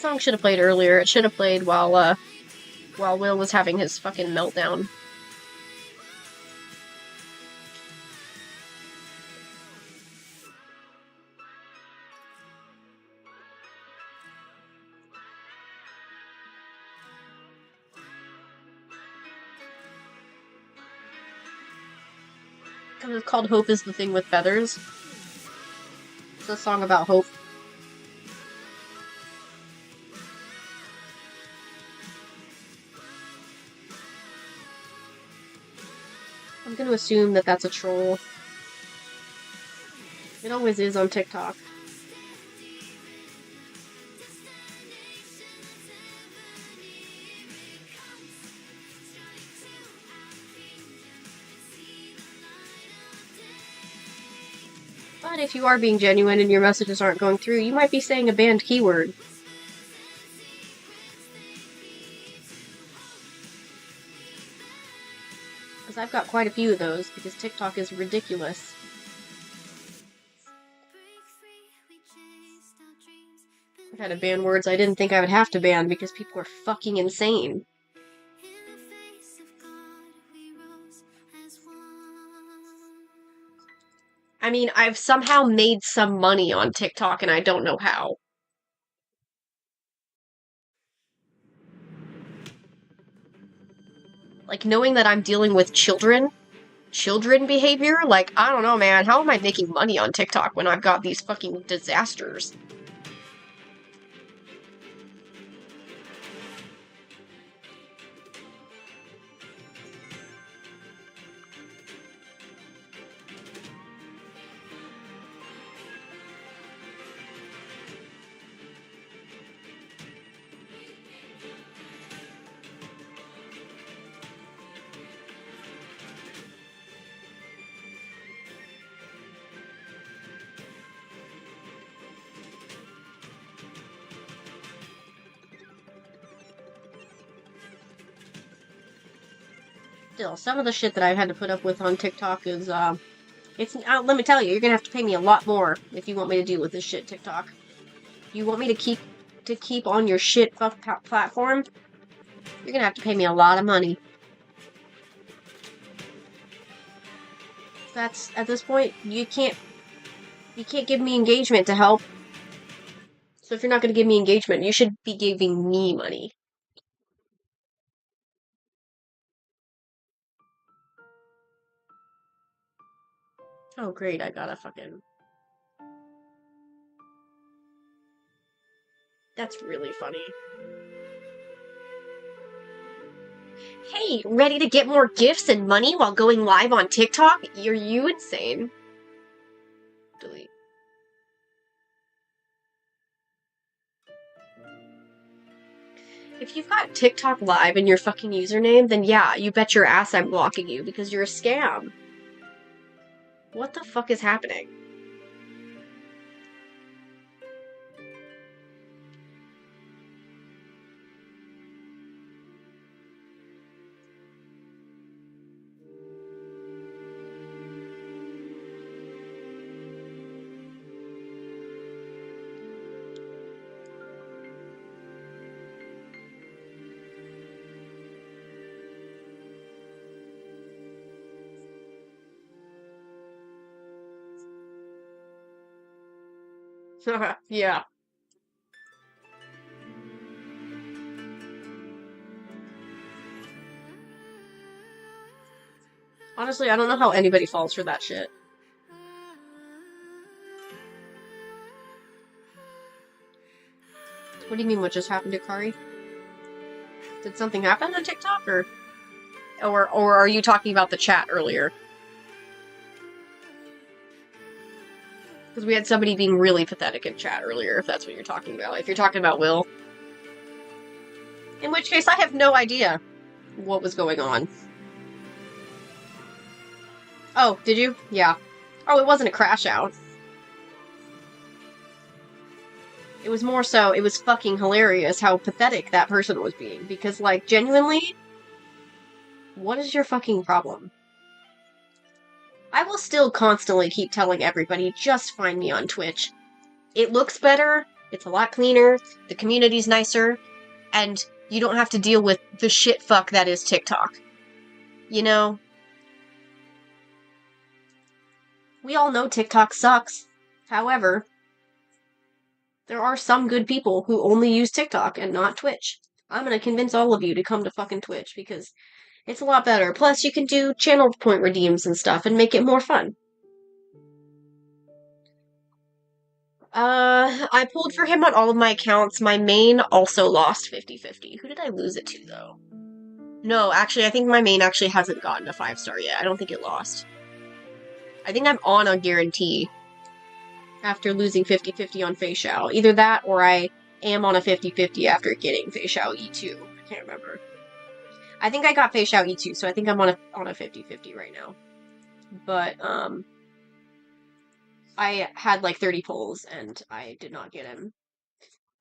song should have played earlier. It should have played while Will was having his fucking meltdown. Because it's called Hope is the Thing with Feathers. It's a song about hope. I'm gonna assume that that's a troll. It always is on TikTok. But if you are being genuine and your messages aren't going through, you might be saying a banned keyword. Because I've got quite a few of those, because TikTok is ridiculous. I've had to ban words I didn't think I would have to ban because people are fucking insane. I mean, I've somehow made some money on TikTok and I don't know how. Like, knowing that I'm dealing with children behavior, like, I don't know, man, how am I making money on TikTok when I've got these fucking disasters? Still, some of the shit that I've had to put up with on TikTok is, let me tell you, you're gonna have to pay me a lot more if you want me to deal with this shit, TikTok. You want me to keep on your shit platform? You're gonna have to pay me a lot of money. That's, at this point, you can't give me engagement to help. So if you're not gonna give me engagement, you should be giving me money. Oh, great, I got a fucking... That's really funny. Hey, ready to get more gifts and money while going live on TikTok? Are you insane? Delete. If you've got TikTok live in your fucking username, then yeah, you bet your ass I'm blocking you because you're a scam. What the fuck is happening? Yeah. Honestly, I don't know how anybody falls for that shit. What do you mean, what just happened to Kari? Did something happen on TikTok, or are you talking about the chat earlier? Because we had somebody being really pathetic in chat earlier, if that's what you're talking about. If you're talking about Will. In which case, I have no idea what was going on. Oh, did you? Yeah. Oh, it wasn't a crash out. It was more so, it was fucking hilarious how pathetic that person was being. Because, like, genuinely, what is your fucking problem? I will still constantly keep telling everybody, just find me on Twitch. It looks better, It's a lot cleaner, the community's nicer, and you don't have to deal with the shit fuck that is TikTok. You know? We all know TikTok sucks. However, there are some good people who only use TikTok and not Twitch. I'm gonna convince all of you to come to fucking Twitch because it's a lot better. Plus, you can do channel point redeems and stuff and make it more fun. I pulled for him on all of my accounts. My main also lost 50-50. Who did I lose it to, though? No, actually, I think my main actually hasn't gotten a 5-star yet. I don't think it lost. I think I'm on a guarantee after losing 50-50 on Fei Xiao. Either that or I am on a 50-50 after getting Fei Xiao E2. I can't remember. I think I got Fei Xiao E2, so I think I'm on a 50-50 right now. But, I had like 30 pulls and I did not get him.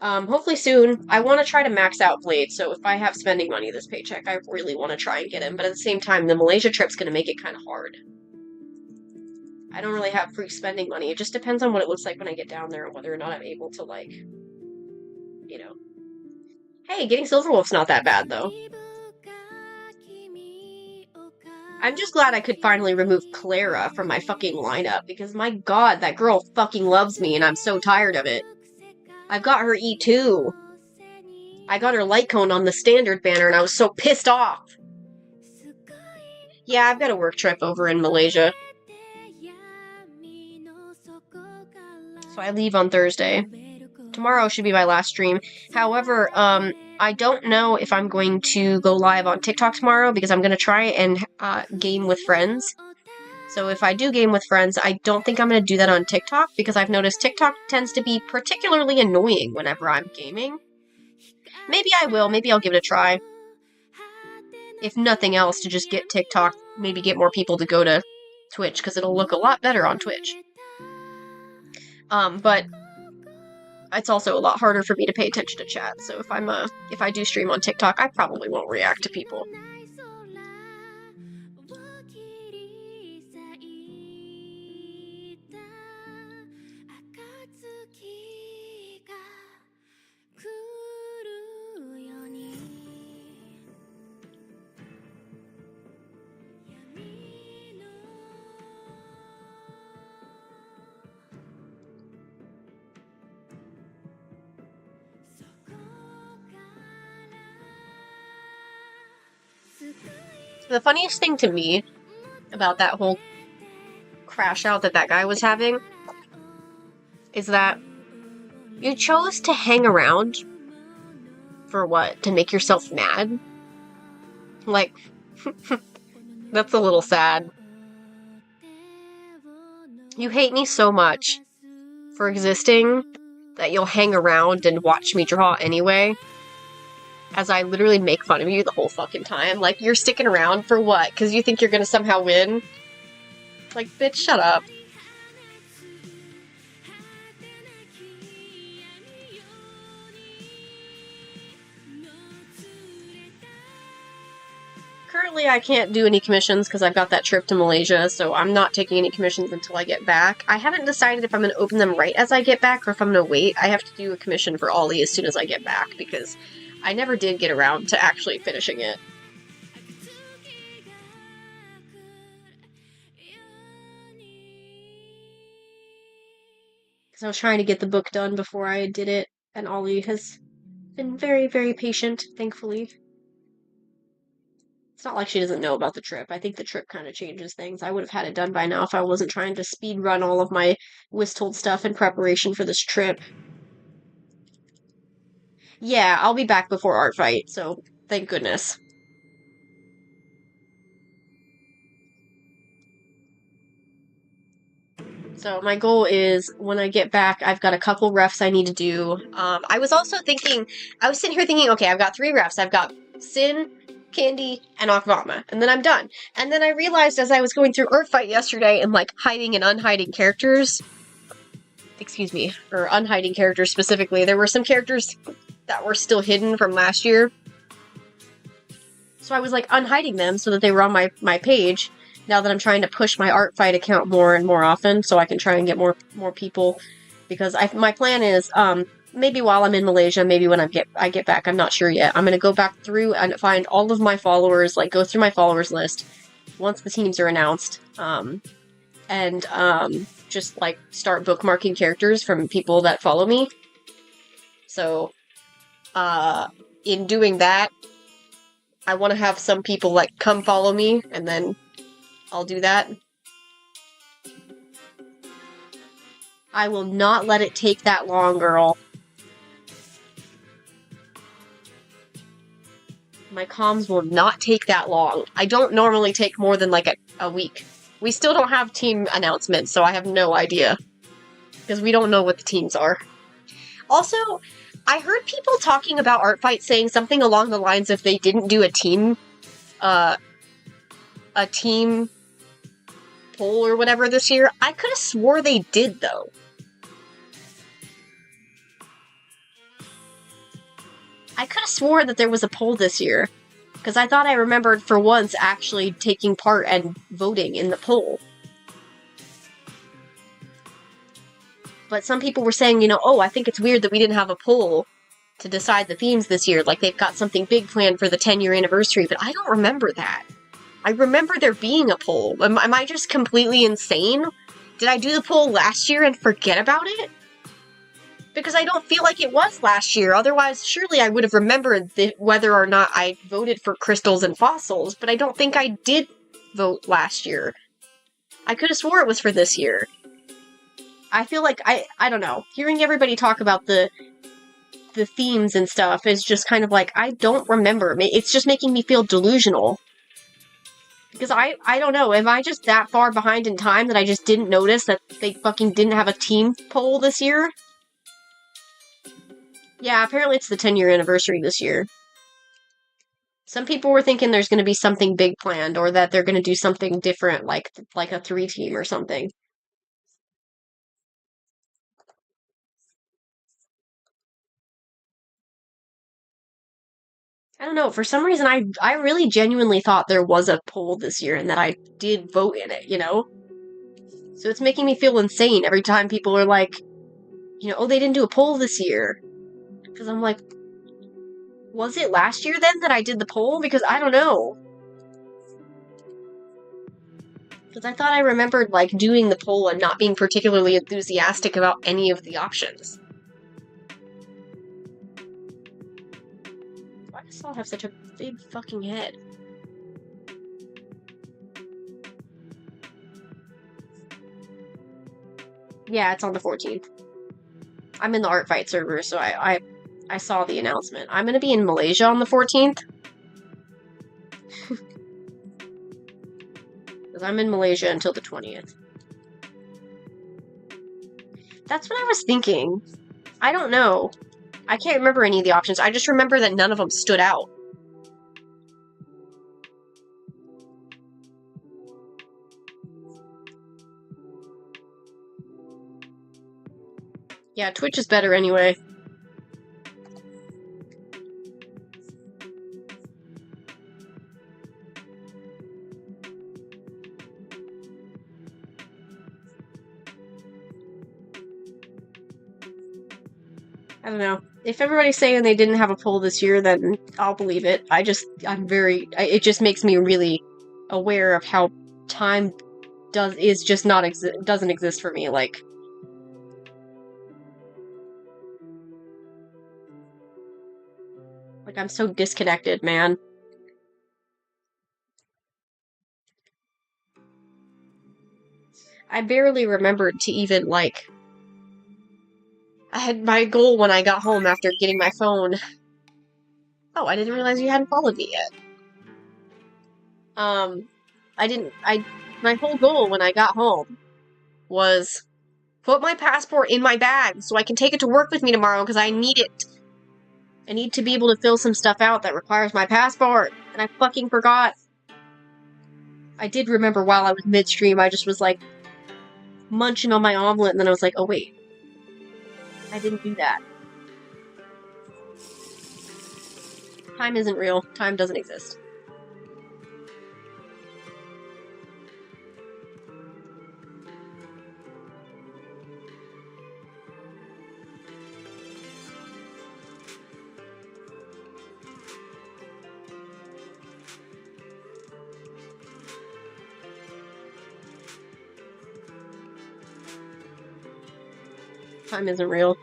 Hopefully soon. I want to try to max out Blade, so if I have spending money this paycheck, I really want to try and get him. But at the same time, the Malaysia trip's going to make it kind of hard. I don't really have free spending money. It just depends on what it looks like when I get down there and whether or not I'm able to, like, you know. Hey, getting Silverwolf's not that bad, though. I'm just glad I could finally remove Clara from my fucking lineup, because my god, that girl fucking loves me and I'm so tired of it. I've got her E2. I got her light cone on the standard banner and I was so pissed off. Yeah, I've got a work trip over in Malaysia. So I leave on Thursday. Tomorrow should be my last stream. However, I don't know if I'm going to go live on TikTok tomorrow because I'm going to try and game with friends. So if I do game with friends, I don't think I'm going to do that on TikTok because I've noticed TikTok tends to be particularly annoying whenever I'm gaming. Maybe I will. Maybe I'll give it a try. If nothing else, to just get TikTok, maybe get more people to go to Twitch because it'll look a lot better on Twitch. But it's also a lot harder for me to pay attention to chat. So if I do stream on TikTok, I probably won't react to people. The funniest thing to me about that whole crash out that guy was having is that you chose to hang around for what? To make yourself mad? Like, that's a little sad. You hate me so much for existing that you'll hang around and watch me draw anyway. As I literally make fun of you the whole fucking time. Like, you're sticking around for what? Because you think you're gonna somehow win? Like, bitch, shut up. Currently, I can't do any commissions because I've got that trip to Malaysia, so I'm not taking any commissions until I get back. I haven't decided if I'm going to open them right as I get back or if I'm going to wait. I have to do a commission for Ollie as soon as I get back because I never did get around to actually finishing it. Because I was trying to get the book done before I did it, and Ollie has been very, very patient, thankfully. It's not like she doesn't know about the trip. I think the trip kind of changes things. I would have had it done by now if I wasn't trying to speed run all of my Whistold stuff in preparation for this trip. Yeah, I'll be back before Art Fight, so thank goodness. So my goal is, when I get back, I've got a couple refs I need to do. I was sitting here thinking, okay, I've got 3 refs. I've got Sin, Candy, and Akvama, and then I'm done. And then I realized as I was going through Art Fight yesterday and, like, hiding and unhiding characters, excuse me, or unhiding characters specifically, there were some characters that were still hidden from last year. So I was, like, unhiding them so that they were on my page, now that I'm trying to push my Art Fight account more and more often so I can try and get more people. Because my plan is, maybe while I'm in Malaysia, maybe when I get back, I'm not sure yet. I'm gonna go back through and find all of my followers, like go through my followers list once the teams are announced, and just like start bookmarking characters from people that follow me. So, in doing that, I want to have some people like come follow me, and then I'll do that. I will not let it take that long, girl. My comms will not take that long. I don't normally take more than like a week. We still don't have team announcements, so I have no idea. Because we don't know what the teams are. Also, I heard people talking about Art Fight saying something along the lines of they didn't do a team poll or whatever this year. I could have swore they did, though. I could have swore that there was a poll this year. Because I thought I remembered for once actually taking part and voting in the poll. But some people were saying, oh, I think it's weird that we didn't have a poll to decide the themes this year. Like, they've got something big planned for the 10-year anniversary, but I don't remember that. I remember there being a poll. Am I just completely insane? Did I do the poll last year and forget about it? Because I don't feel like it was last year. Otherwise, surely I would have remembered whether or not I voted for crystals and fossils, but I don't think I did vote last year. I could have swore it was for this year. I feel like, I don't know, hearing everybody talk about the themes and stuff is just kind of like, I don't remember. It's just making me feel delusional. Because I don't know, am I just that far behind in time that I just didn't notice that they fucking didn't have a team poll this year? Yeah, apparently it's the 10-year anniversary this year. Some people were thinking there's going to be something big planned, or that they're going to do something different, like a 3-team or something. I don't know, for some reason I really genuinely thought there was a poll this year and that I did vote in it, So it's making me feel insane every time people are like, oh, they didn't do a poll this year. Because I'm like, was it last year then that I did the poll? Because I don't know. Because I thought I remembered, like, doing the poll and not being particularly enthusiastic about any of the options. Why does Saul have such a big fucking head? Yeah, it's on the 14th. I'm in the Art Fight server, so I saw the announcement. I'm gonna be in Malaysia on the 14th. Because I'm in Malaysia until the 20th. That's what I was thinking. I don't know. I can't remember any of the options. I just remember that none of them stood out. Yeah, Twitch is better anyway. I don't know. If everybody's saying they didn't have a poll this year, then I'll believe it. It just makes me really aware of how time doesn't exist for me. Like I'm so disconnected, man. I barely remembered to even, like... I had my goal when I got home after getting my phone. Oh, I didn't realize you hadn't followed me yet. My whole goal when I got home was put my passport in my bag so I can take it to work with me tomorrow because I need it. I need to be able to fill some stuff out that requires my passport, and I fucking forgot. I did remember while I was midstream, I just was like munching on my omelet, and then I was like, oh wait, I didn't do that. Time isn't real. Time doesn't exist. Time isn't real.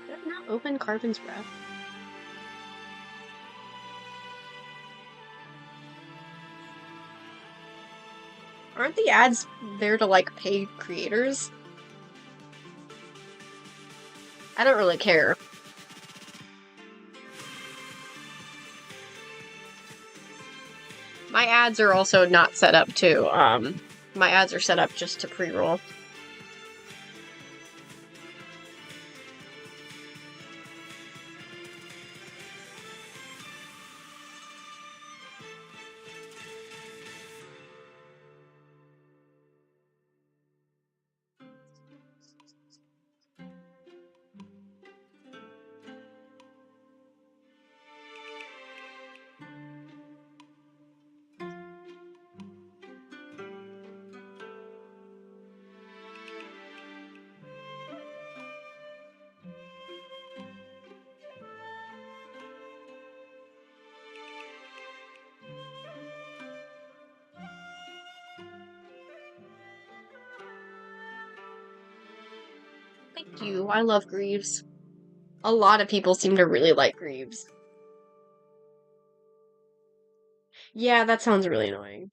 Did I not open Carbon's Breath? Aren't the ads there to, like, pay creators? I don't really care. My ads are also not set up to, my ads are set up just to pre-roll. Thank you. I love Greaves. A lot of people seem to really like Greaves. Yeah, that sounds really annoying.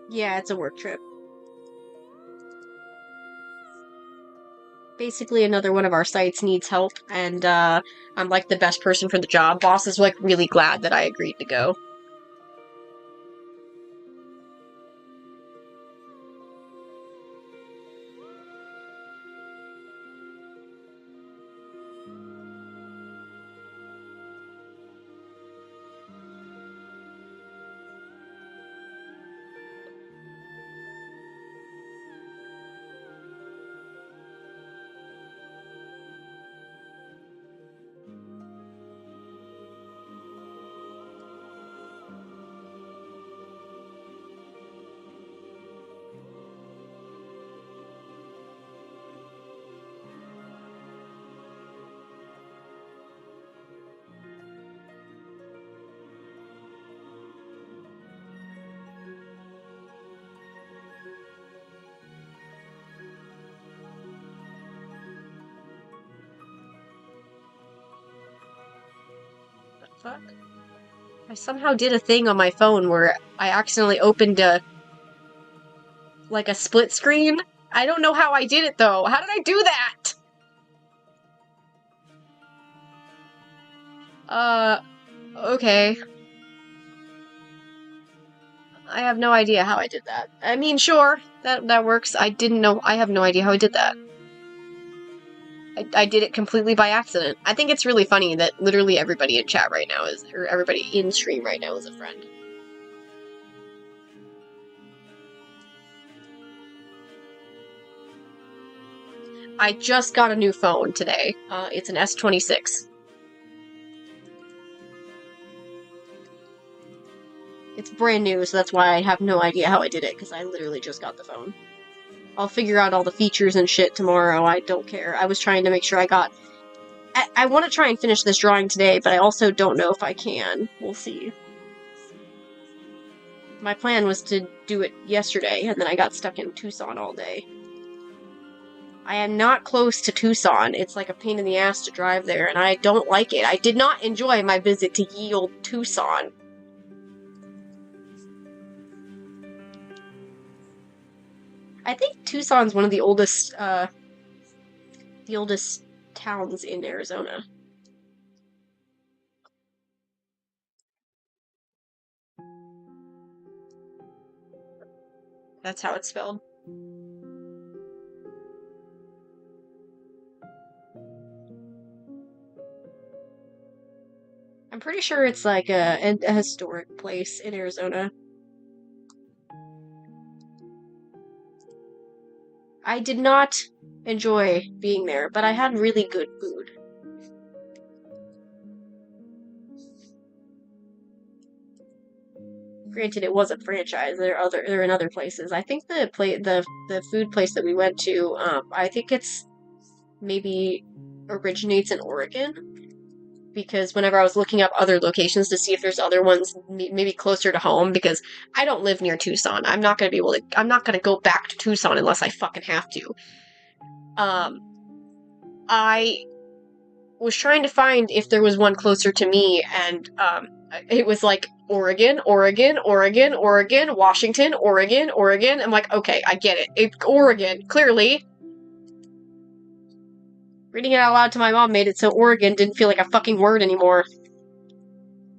Yeah, it's a work trip. Basically, another one of our sites needs help, and I'm like the best person for the job. Boss is like really glad that I agreed to go. The fuck? I somehow did a thing on my phone where I accidentally opened like a split screen. I don't know how I did it though. How did I do that? Okay. I have no idea how I did that. I mean, sure, that works. I didn't know. I have no idea how I did that. I did it completely by accident. I think it's really funny that literally everybody in chat right now is, or everybody in stream right now is a friend. I just got a new phone today. It's an S26. It's brand new, so that's why I have no idea how I did it, because I literally just got the phone. I'll figure out all the features and shit tomorrow. I don't care. I was trying to make sure I got... I want to try and finish this drawing today, but I also don't know if I can. We'll see. My plan was to do it yesterday, and then I got stuck in Tucson all day. I am not close to Tucson. It's like a pain in the ass to drive there, and I don't like it. I did not enjoy my visit to ye olde Tucson. I think Tucson's one of the oldest towns in Arizona. That's how it's spelled. I'm pretty sure it's like a historic place in Arizona. I did not enjoy being there, but I had really good food. Granted, it wasn't franchise. They're in other places. I think the food place that we went to, I think it's maybe originates in Oregon. Because whenever I was looking up other locations to see if there's other ones maybe closer to home, because I don't live near Tucson. I'm not gonna go back to Tucson unless I fucking have to. I was trying to find if there was one closer to me, and it was like Oregon, Oregon, Oregon, Oregon, Washington, Oregon, Oregon. I'm like, okay, I get it. It's Oregon, clearly. Reading it out loud to my mom made it so Oregon didn't feel like a fucking word anymore.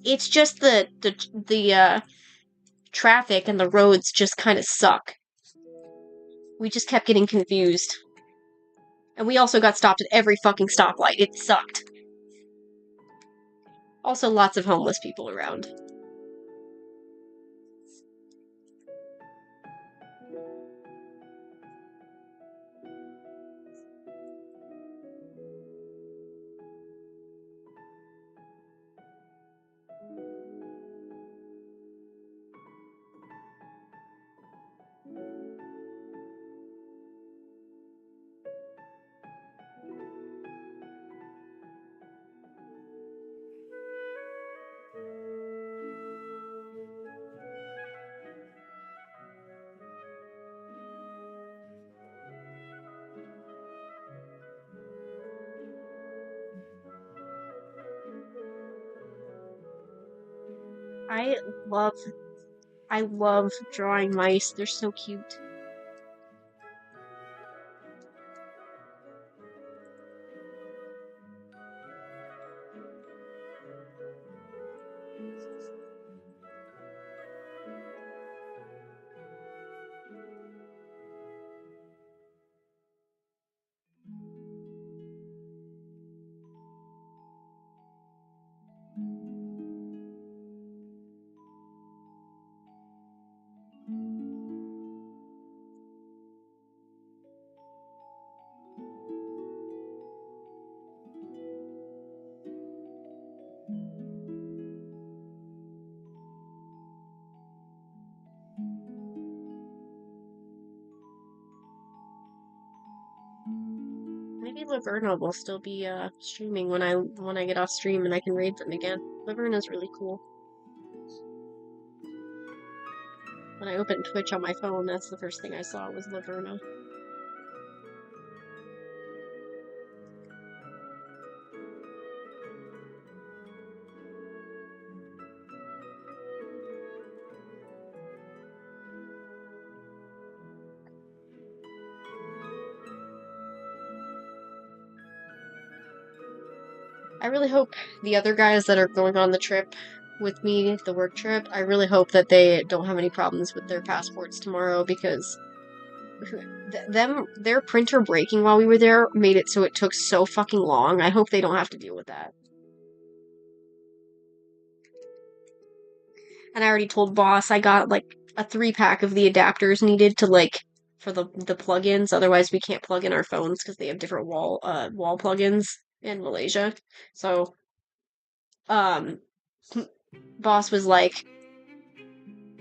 It's just the traffic and the roads just kind of suck. We just kept getting confused. And we also got stopped at every fucking stoplight. It sucked. Also, lots of homeless people around. I love I love drawing mice. They're so cute. Maybe Laverna will still be streaming when I get off stream and I can raid them again. Laverna's really cool. When I opened Twitch on my phone, that's the first thing I saw was Laverna. I really hope the other guys that are going on the trip with me, the work trip, I really hope that they don't have any problems with their passports tomorrow because their printer breaking while we were there made it so it took so fucking long. I hope they don't have to deal with that. And I already told boss I got like a 3-pack of the adapters needed to like for the plugins. Otherwise, we can't plug in our phones because they have different wall plugins in Malaysia. So, um, boss was like,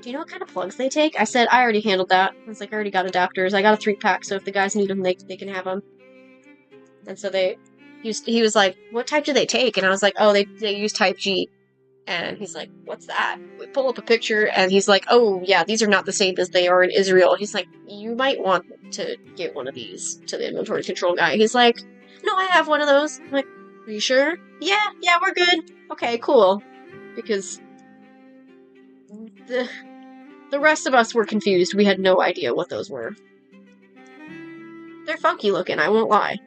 "Do you know what kind of plugs they take?" I said, "I already handled that." I was like, "I already got adapters. I got a 3-pack, so if the guys need them, they can have them." And so he was like, "What type do they take?" And I was like, "Oh, they use Type G." And he's like, "What's that?" We pull up a picture, and he's like, "Oh, yeah, these are not the same as they are in Israel." He's like, "You might want to get one of these," to the inventory control guy. He's like, "No, I have one of those." I'm like, "Are you sure?" "Yeah, we're good." "Okay, cool." Because the rest of us were confused. We had no idea what those were. They're funky looking, I won't lie.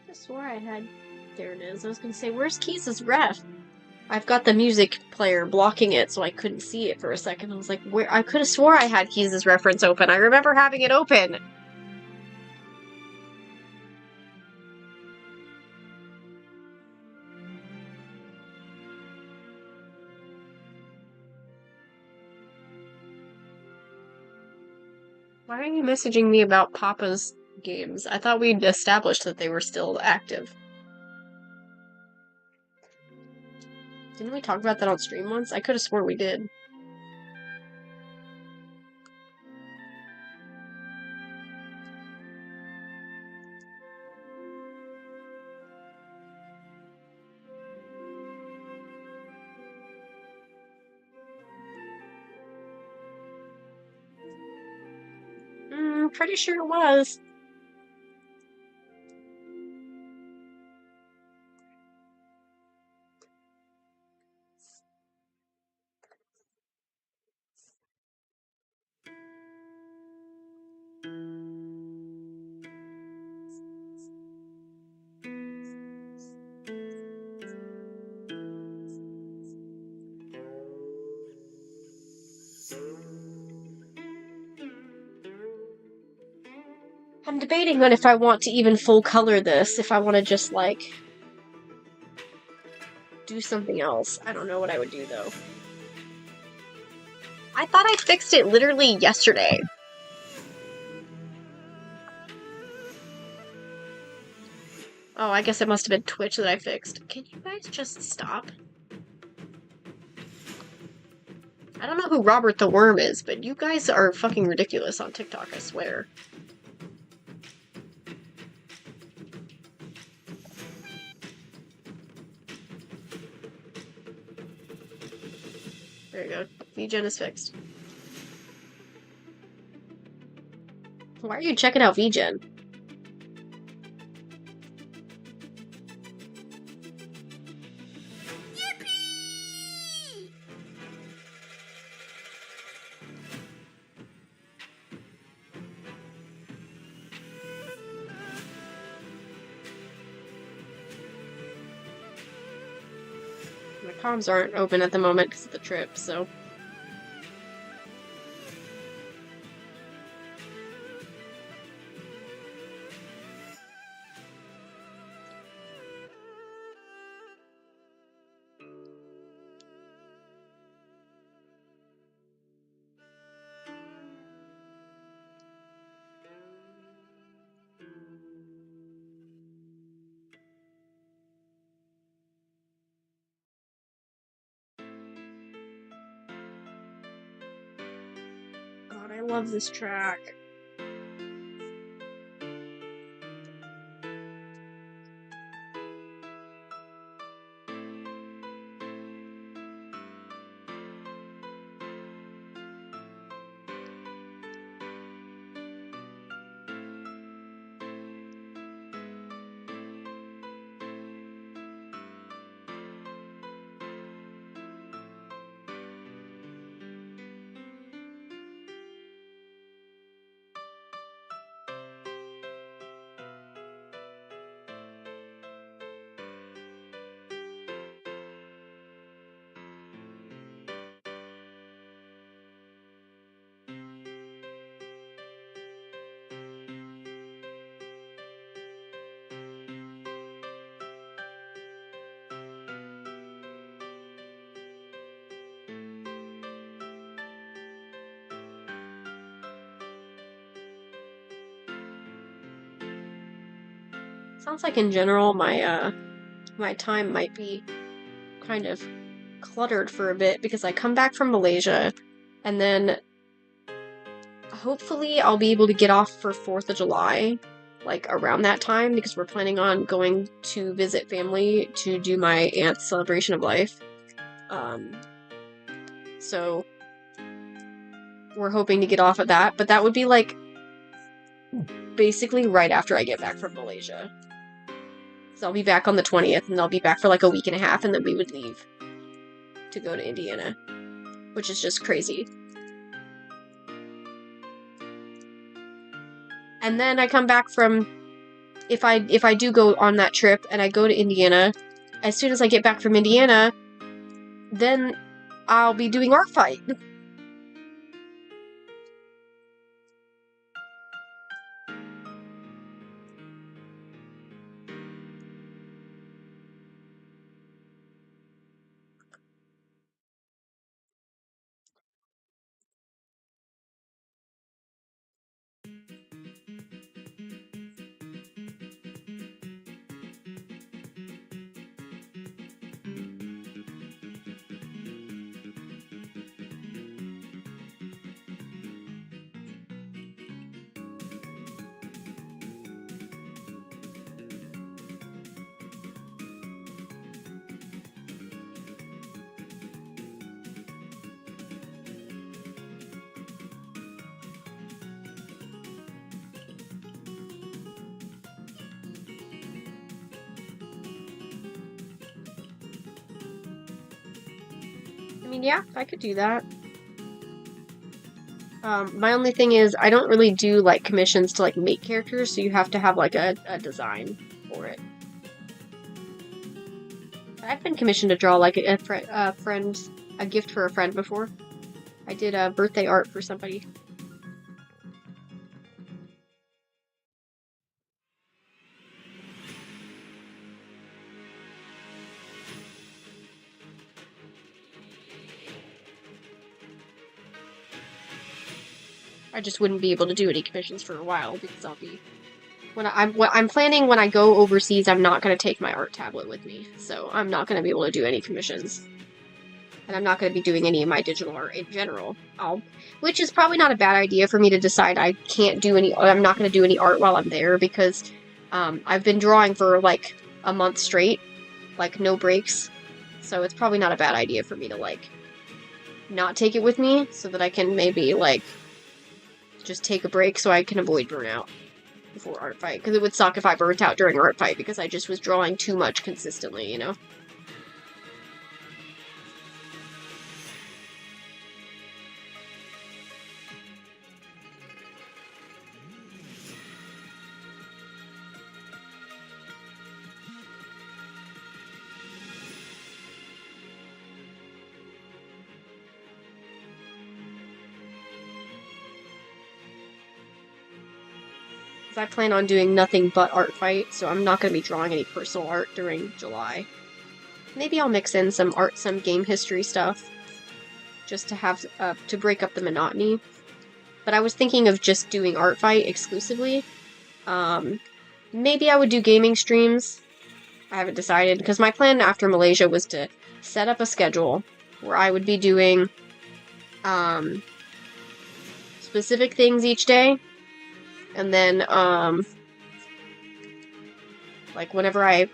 I swore I had. There it is. I was gonna say, where's Keys' ref? I've got the music player blocking it, so I couldn't see it for a second. I was like, where? I could have swore I had Keys' reference open. I remember having it open. Why are you messaging me about Papa's games? I thought we'd established that they were still active. Didn't we talk about that on stream once? I could have sworn we did. Pretty sure it was. I'm debating on if I want to even full color this, if I want to just, like, do something else. I don't know what I would do, though. I thought I fixed it literally yesterday. Oh, I guess it must have been Twitch that I fixed. Can you guys just stop? I don't know who Robert the Worm is, but you guys are fucking ridiculous on TikTok, I swear. There you go. VGen is fixed. Why are you checking out VGen? My comms aren't open at the moment because of the trip, so... God, I love this track. Sounds like in general my my time might be kind of cluttered for a bit because I come back from Malaysia and then hopefully I'll be able to get off for 4th of July, like around that time, because we're planning on going to visit family to do my aunt's celebration of life. So we're hoping to get off of that, but that would be like basically right after I get back from Malaysia. So I'll be back on the 20th, and I'll be back for like a week and a half, and then we would leave to go to Indiana, which is just crazy. And then I come back from, if I do go on that trip and I go to Indiana, as soon as I get back from Indiana, then I'll be doing Art Fight. I mean, yeah, I could do that. My only thing is I don't really do like commissions to like make characters, so you have to have like a design for it. I've been commissioned to draw like a gift for a friend before. I did a birthday art for somebody. I just wouldn't be able to do any commissions for a while because I'll be what I'm planning when I go overseas. I'm not going to take my art tablet with me, so I'm not going to be able to do any commissions, and I'm not going to be doing any of my digital art in general. Which is probably not a bad idea for me to decide I can't do any. I'm not going to do any art while I'm there because I've been drawing for like a month straight, like no breaks. So it's probably not a bad idea for me to like not take it with me so that I can maybe like just take a break so I can avoid burnout before Art Fight. Because it would suck if I burnt out during Art Fight because I just was drawing too much consistently, you know? I plan on doing nothing but Art Fight, so I'm not going to be drawing any personal art during July. Maybe I'll mix in some game history stuff, just to have, to break up the monotony. But I was thinking of just doing Art Fight exclusively. Maybe I would do gaming streams. I haven't decided, because my plan after Malaysia was to set up a schedule where I would be doing, specific things each day. And then, like, whenever I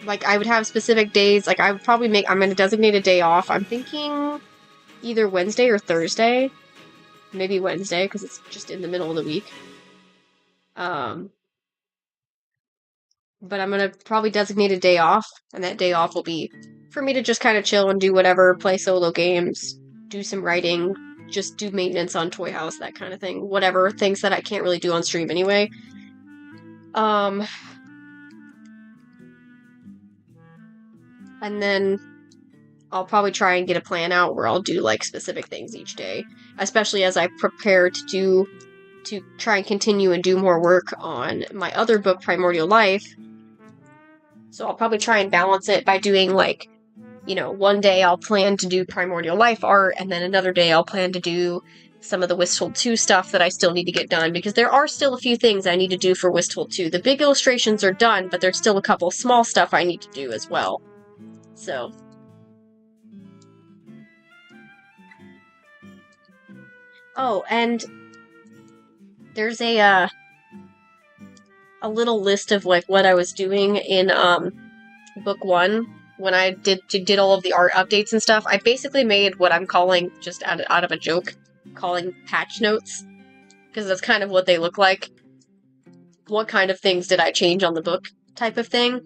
would have specific days, like, I would probably I'm going to designate a day off. I'm thinking either Wednesday or Thursday. Maybe Wednesday, because it's just in the middle of the week. But I'm going to probably designate a day off, and that day off will be for me to just kind of chill and do whatever, play solo games, do some writing, just do maintenance on Toy House, that kind of thing. Whatever, things that I can't really do on stream anyway. And then I'll probably try and get a plan out where I'll do, like, specific things each day. Especially as I prepare to try and continue and do more work on my other book, Primordial Life. So I'll probably try and balance it by doing, like, you know, one day I'll plan to do Primordial Life art, and then another day I'll plan to do some of the Whistold 2 stuff that I still need to get done, because there are still a few things I need to do for Whistold 2. The big illustrations are done, but there's still a couple small stuff I need to do as well. So. Oh, and there's a little list of like what I was doing in book 1 when I did all of the art updates and stuff. I basically made what I'm calling, just out of a joke, calling patch notes, because that's kind of what they look like. What kind of things did I change on the book type of thing.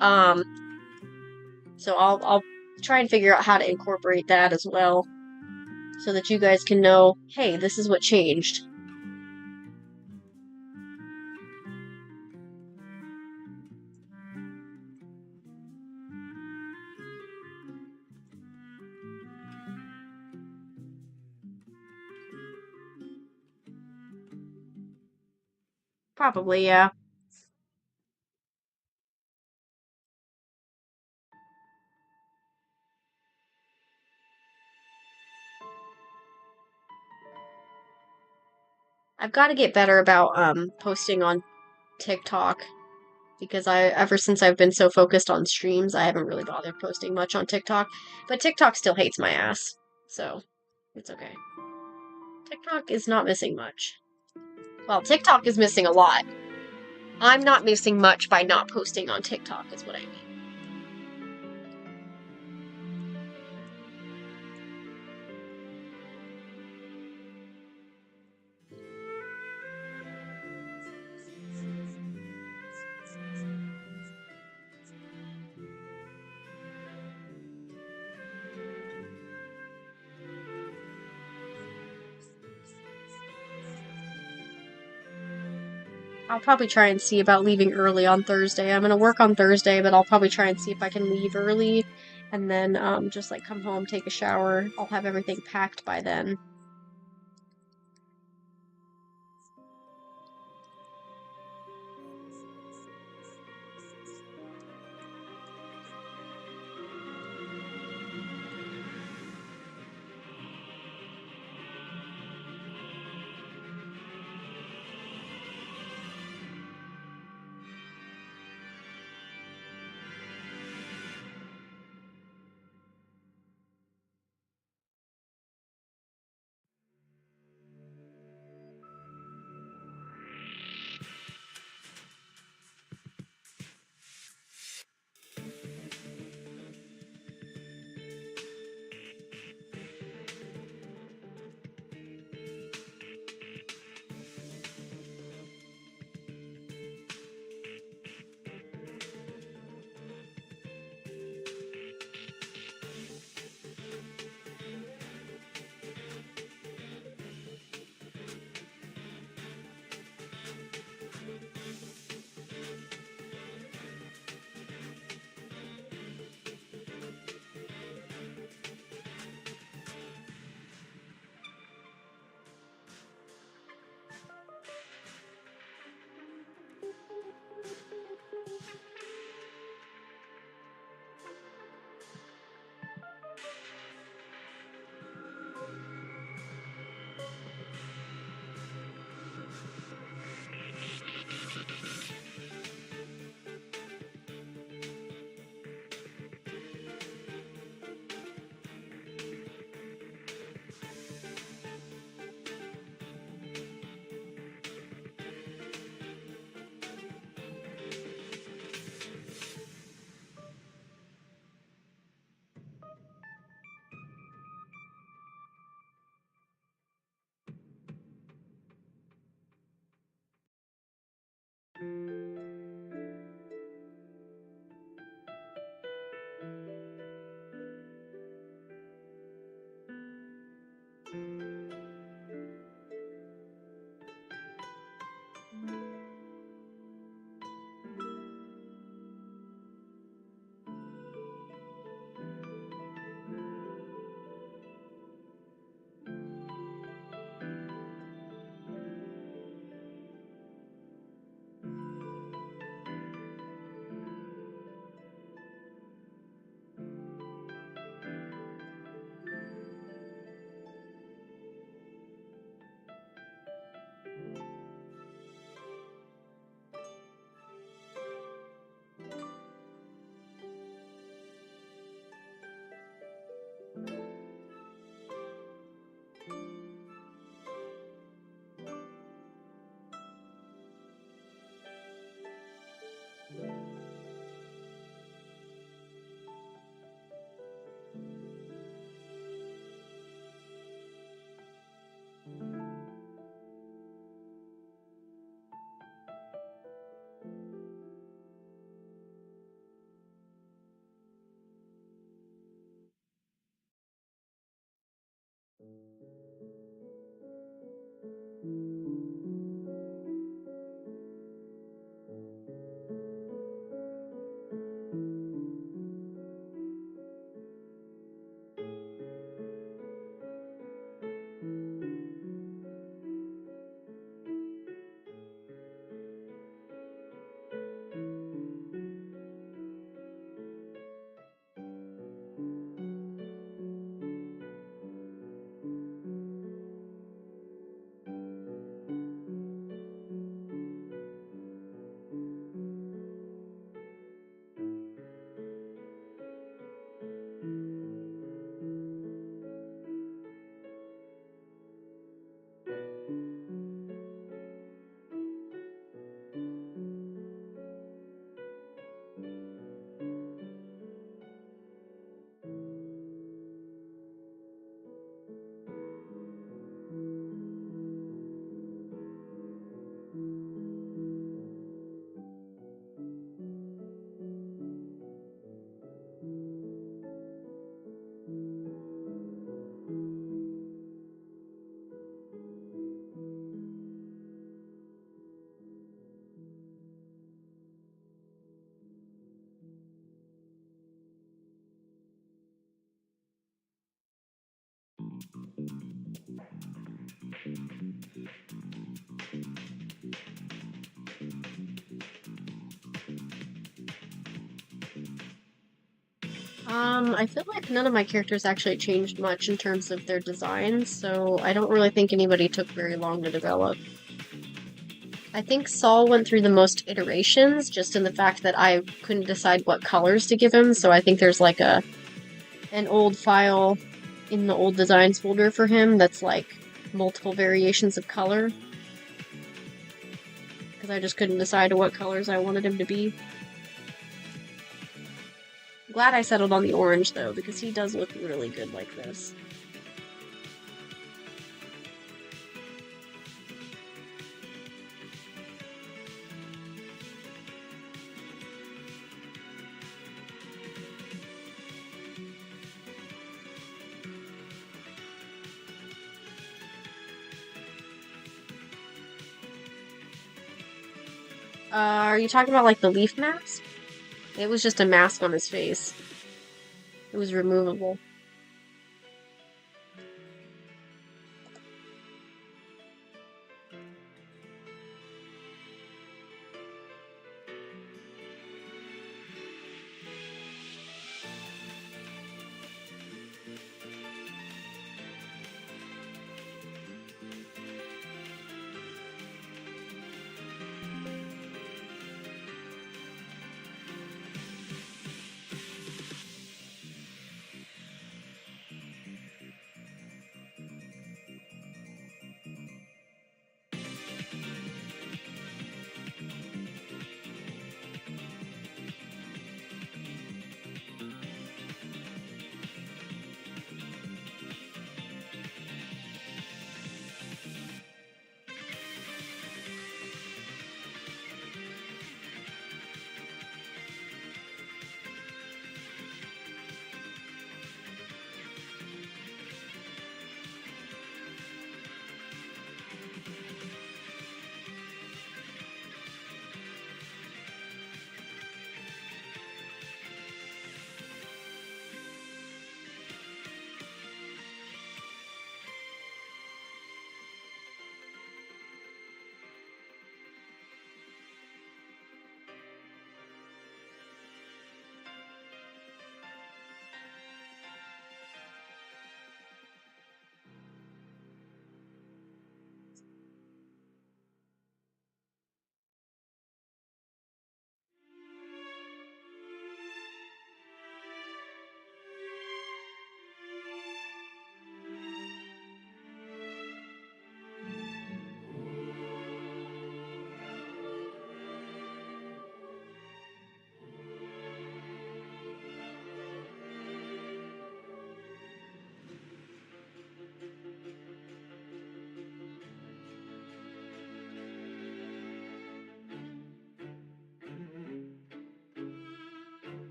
So I'll try and figure out how to incorporate that as well, so that you guys can know, hey, this is what changed. Probably, yeah. I've got to get better about posting on TikTok, because ever since I've been so focused on streams, I haven't really bothered posting much on TikTok. But TikTok still hates my ass, so it's okay. TikTok is not missing much. Well, TikTok is missing a lot. I'm not missing much by not posting on TikTok, is what I mean. I'll probably try and see about leaving early on Thursday. I'm gonna work on Thursday, but I'll probably try and see if I can leave early, and then just like come home, take a shower. I'll have everything packed by then. I feel like none of my characters actually changed much in terms of their designs, so I don't really think anybody took very long to develop. I think Saul went through the most iterations, just in the fact that I couldn't decide what colors to give him, so I think there's like an old file in the old designs folder for him that's like multiple variations of color. Because I just couldn't decide what colors I wanted him to be. Glad I settled on the orange, though, because he does look really good like this. Are you talking about, like, the leaf mask? It was just a mask on his face. It was removable.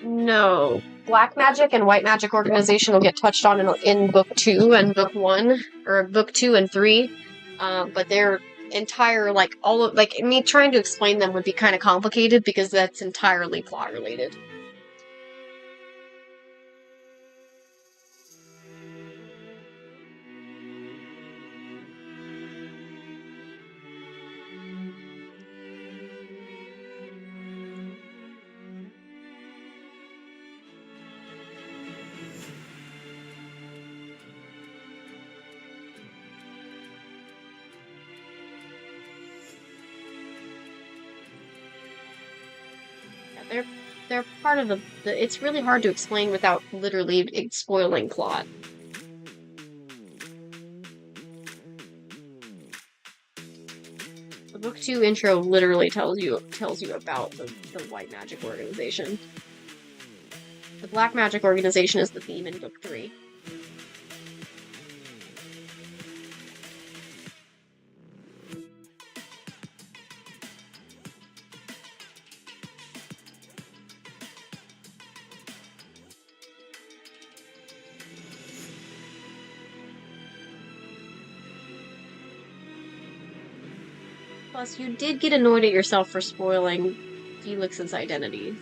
No. Black Magic and White Magic Organization will get touched on in Book 2 and Book 1, or Book 2 and 3, but their entire, like, all of, like, me trying to explain them would be kind of complicated because that's entirely plot related. Yeah, they're part of the it's really hard to explain without literally spoiling plot. The book 2 intro literally tells you about the white magic organization. The black magic organization is the theme in book 3. Plus, you did get annoyed at yourself for spoiling Felix's identity.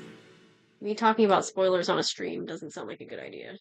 Me talking about spoilers on a stream doesn't sound like a good idea.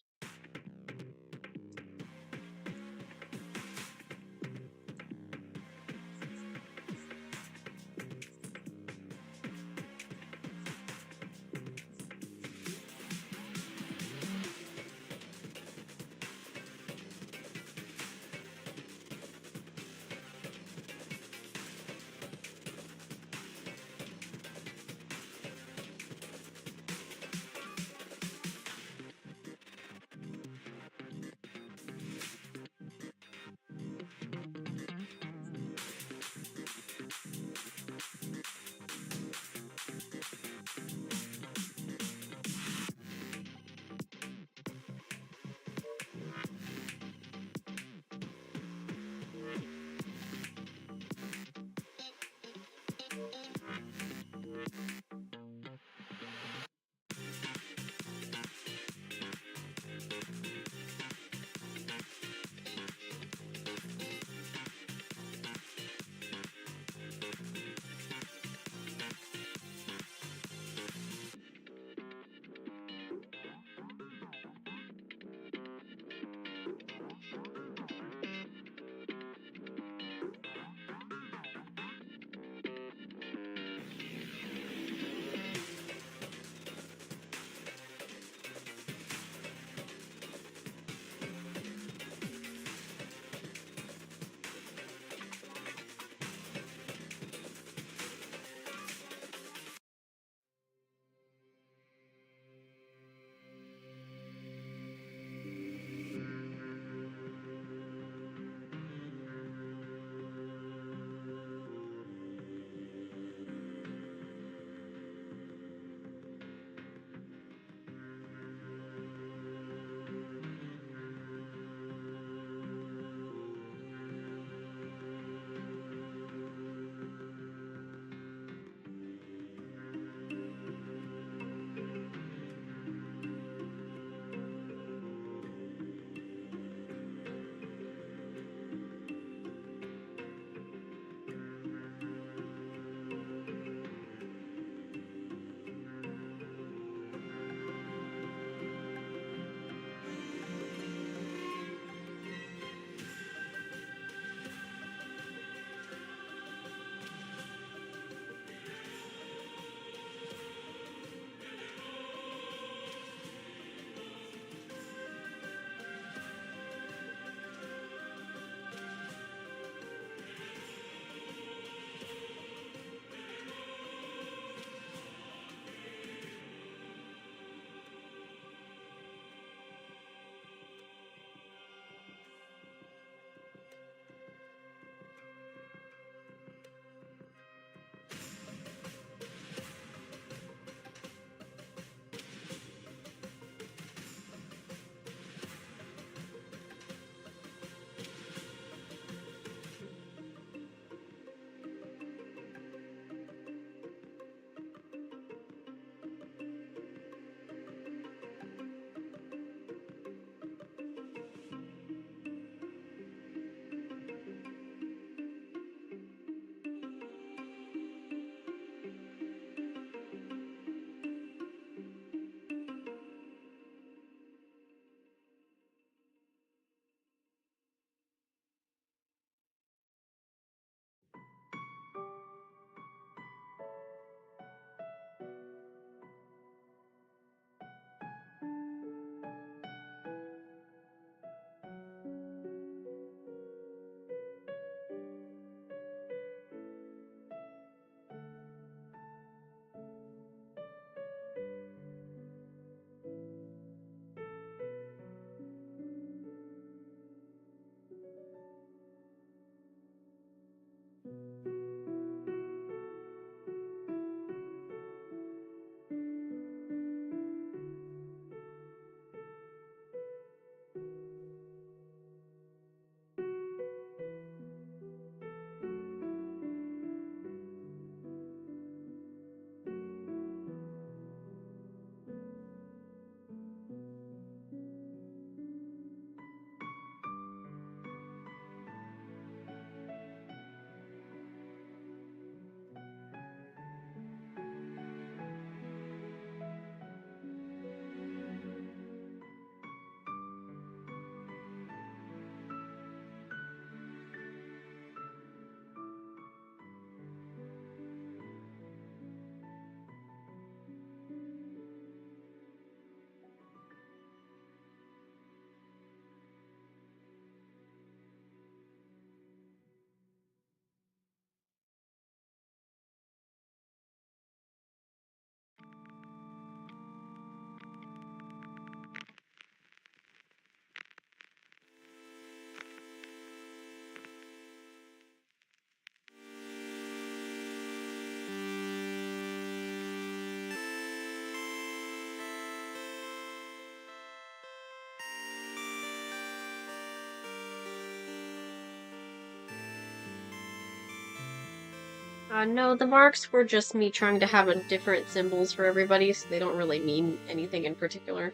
No, the marks were just me trying to have different symbols for everybody, so they don't really mean anything in particular.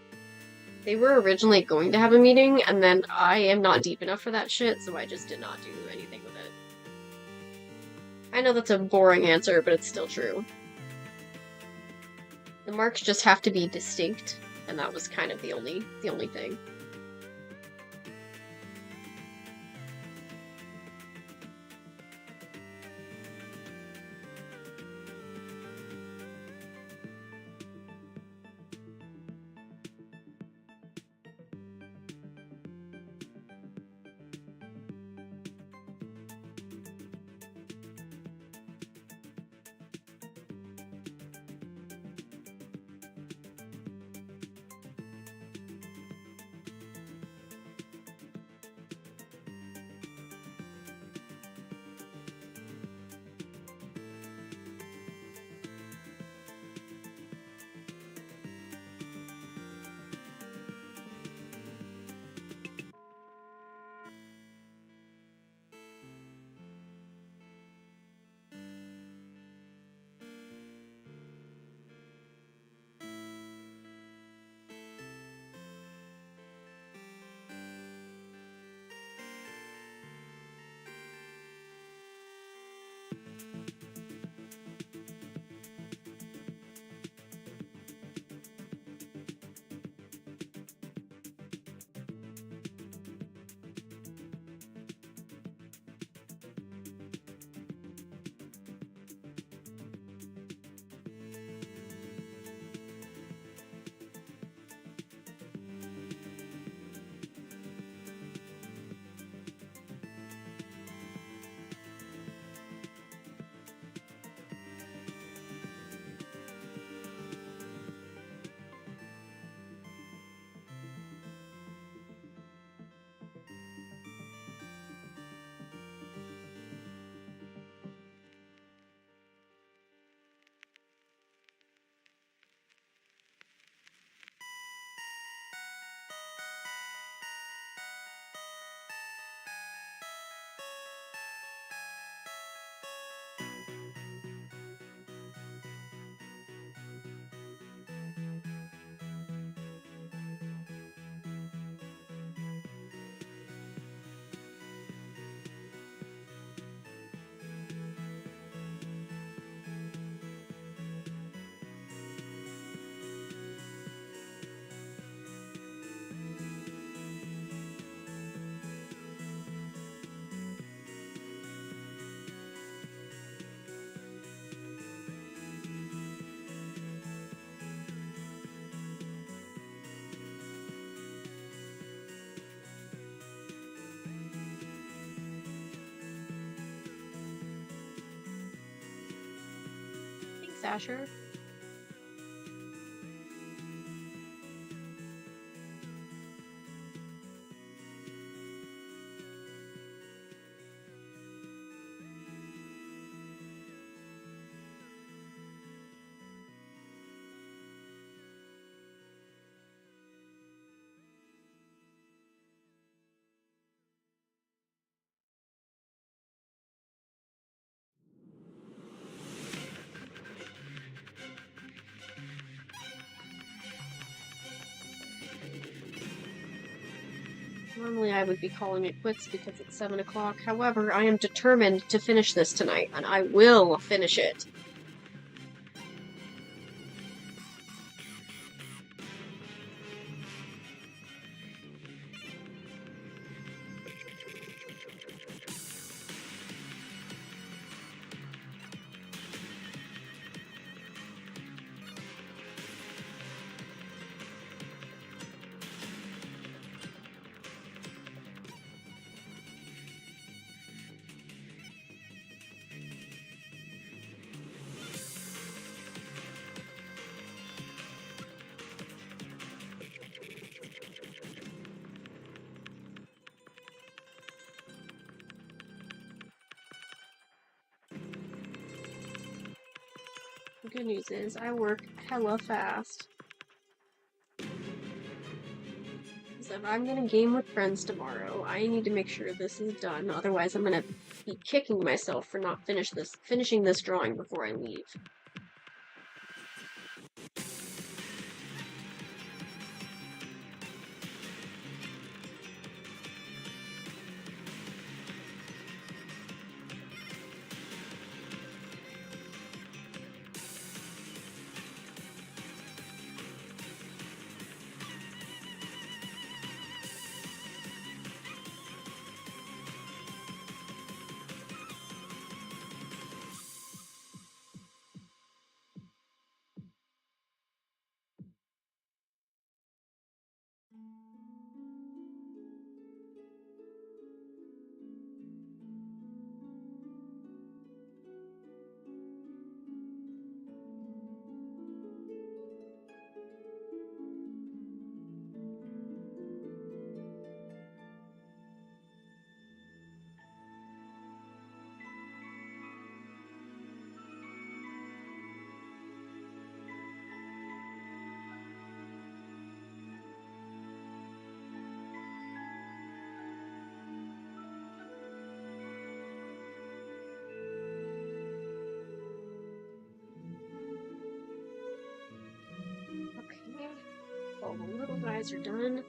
They were originally going to have a meeting, and then I am not deep enough for that shit, so I just did not do anything with it. I know that's a boring answer, but it's still true. The marks just have to be distinct, and that was kind of the only thing. Thanks, Asher. Normally I would be calling it quits because it's 7 o'clock. However, I am determined to finish this tonight, and I will finish it. The good news is I work hella fast. So if I'm gonna game with friends tomorrow, I need to make sure this is done. Otherwise, I'm gonna be kicking myself for not finishing this drawing before I leave. Okay, all the little guys are done.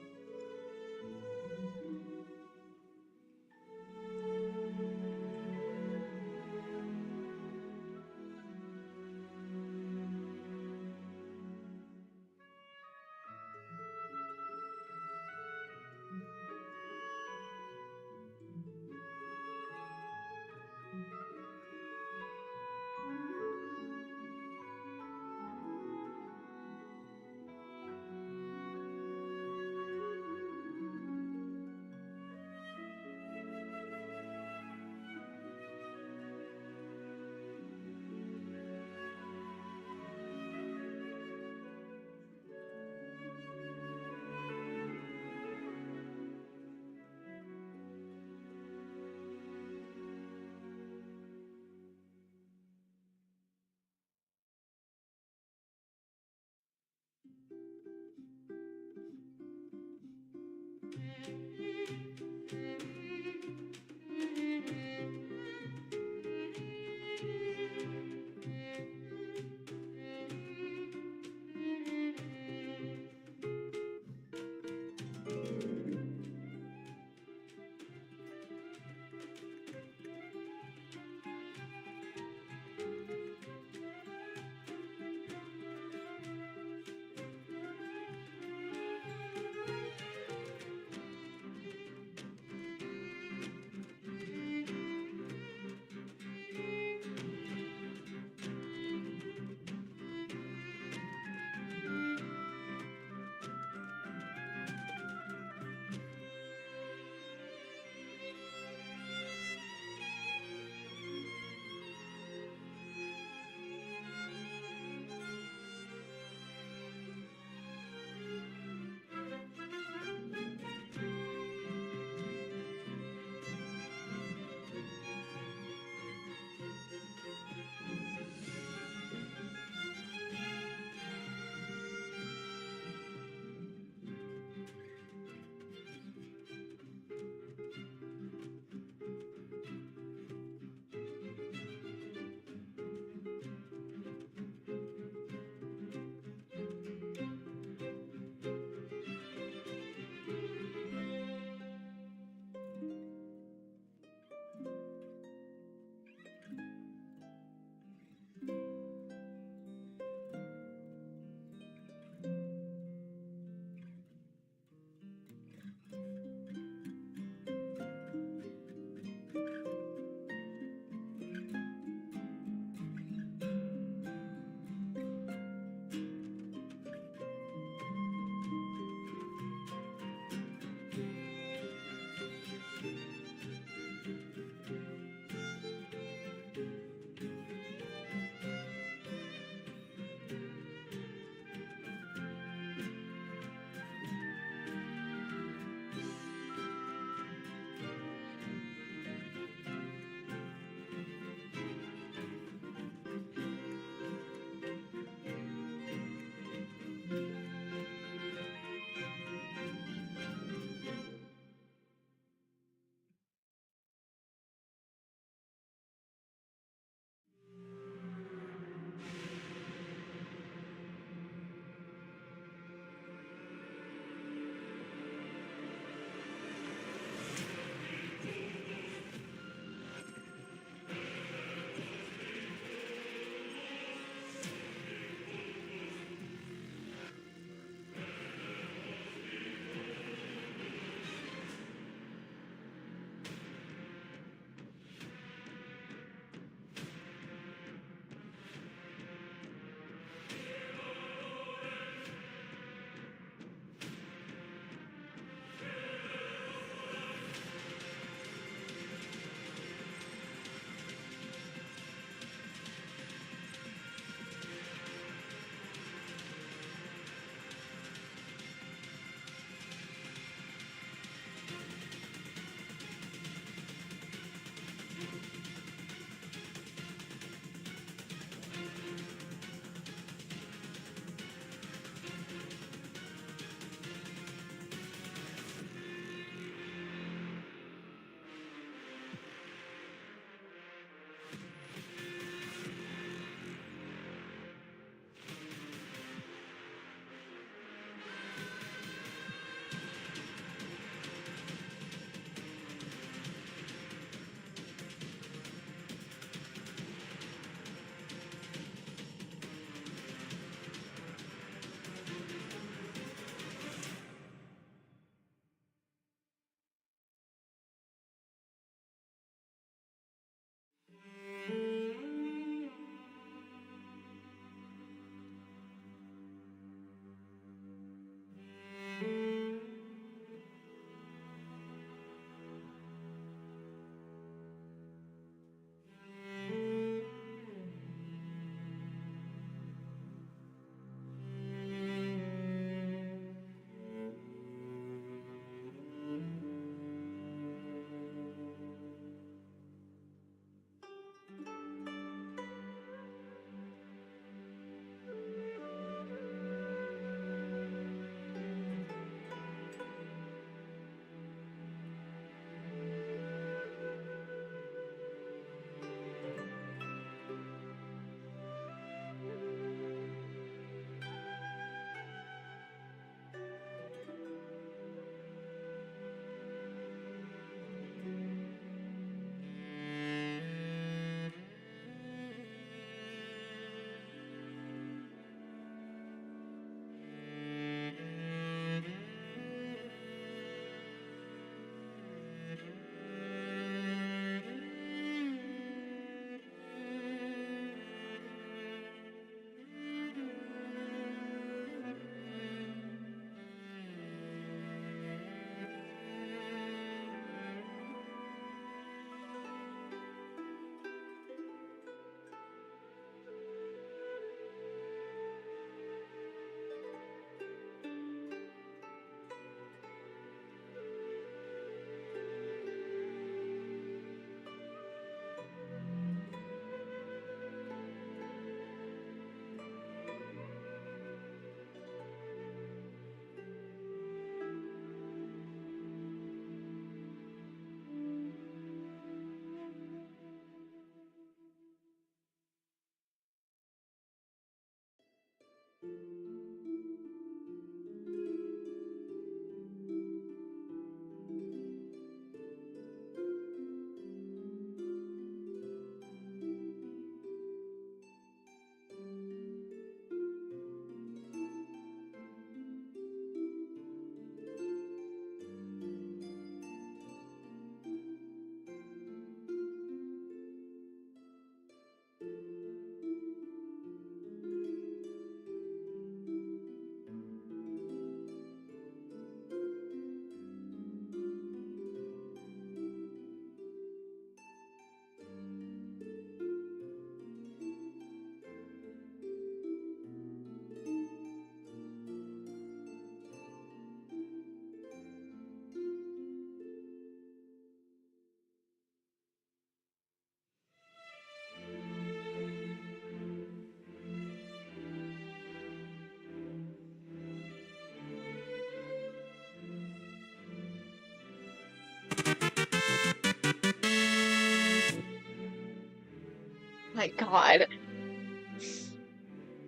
My God.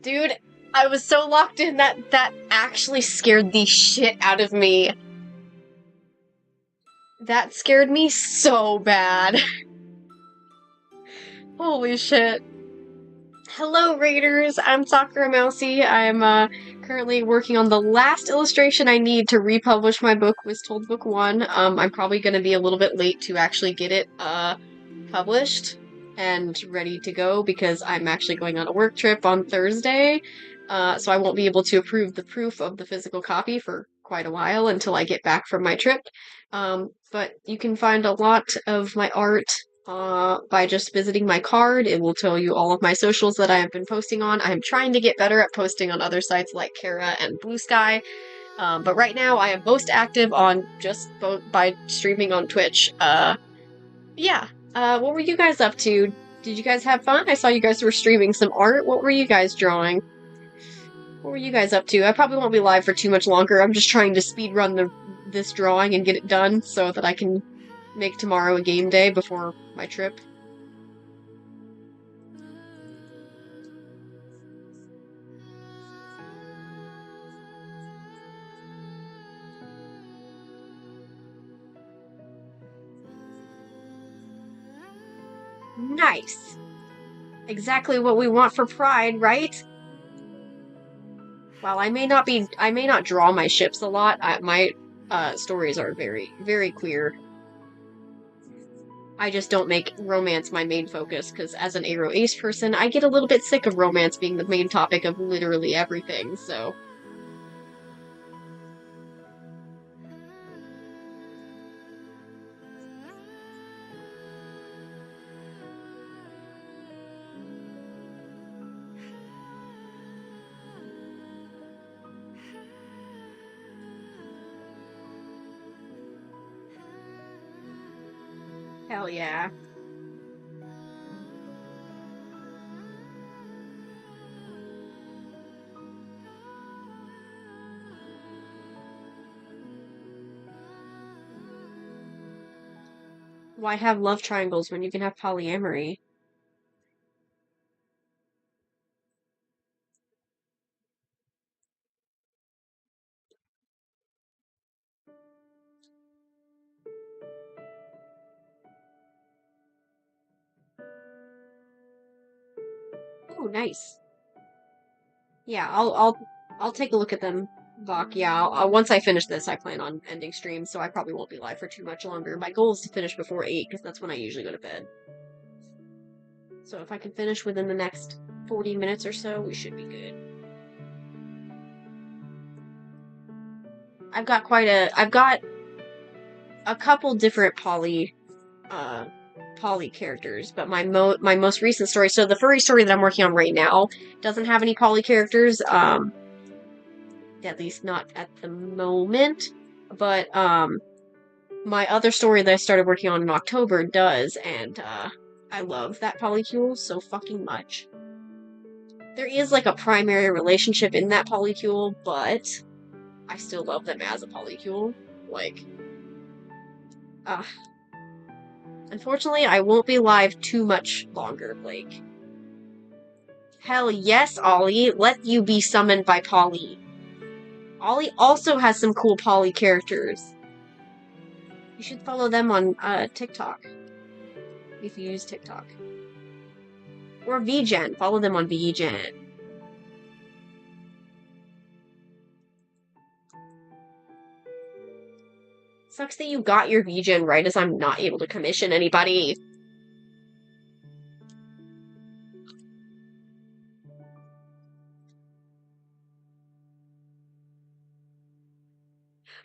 Dude, I was so locked in that actually scared the shit out of me. That scared me so bad. Holy shit. Hello, Raiders! I'm Sakura Mousy. I'm currently working on the last illustration I need to republish my book, Whistold Book 1. I'm probably going to be a little bit late to actually get it published and ready to go because I'm actually going on a work trip on Thursday. So I won't be able to approve the proof of the physical copy for quite a while until I get back from my trip. But you can find a lot of my art by just visiting my card. It will tell you all of my socials that I have been posting on. I'm trying to get better at posting on other sites like Kara and Blue Sky. But right now I am most active on just by streaming on Twitch. Yeah. What were you guys up to? Did you guys have fun? I saw you guys were streaming some art. What were you guys drawing? What were you guys up to? I probably won't be live for too much longer. I'm just trying to speed run this drawing and get it done so that I can make tomorrow a game day before my trip. Nice. Exactly what we want for Pride, right? While I may not draw my ships a lot, my stories are very, very queer. I just don't make romance my main focus, because as an Aero Ace person, I get a little bit sick of romance being the main topic of literally everything, so... Hell yeah. Why have love triangles when you can have polyamory? Oh, nice. Yeah, I'll take a look at them, Bach. Yeah, once I finish this, I plan on ending stream, so I probably won't be live for too much longer. My goal is to finish before 8, because that's when I usually go to bed. So if I can finish within the next 40 minutes or so, we should be good. I've got a couple different poly characters, but my most recent story, so the furry story that I'm working on right now doesn't have any poly characters, at least not at the moment, but my other story that I started working on in October does, and I love that polycule so fucking much. There is like a primary relationship in that polycule, but I still love them as a polycule. Like, unfortunately, I won't be live too much longer, Blake. Hell yes, Ollie. Let you be summoned by Polly. Ollie also has some cool Polly characters. You should follow them on TikTok. If you use TikTok. Or VGen. Follow them on VGen. Sucks that you got your VGen right as I'm not able to commission anybody.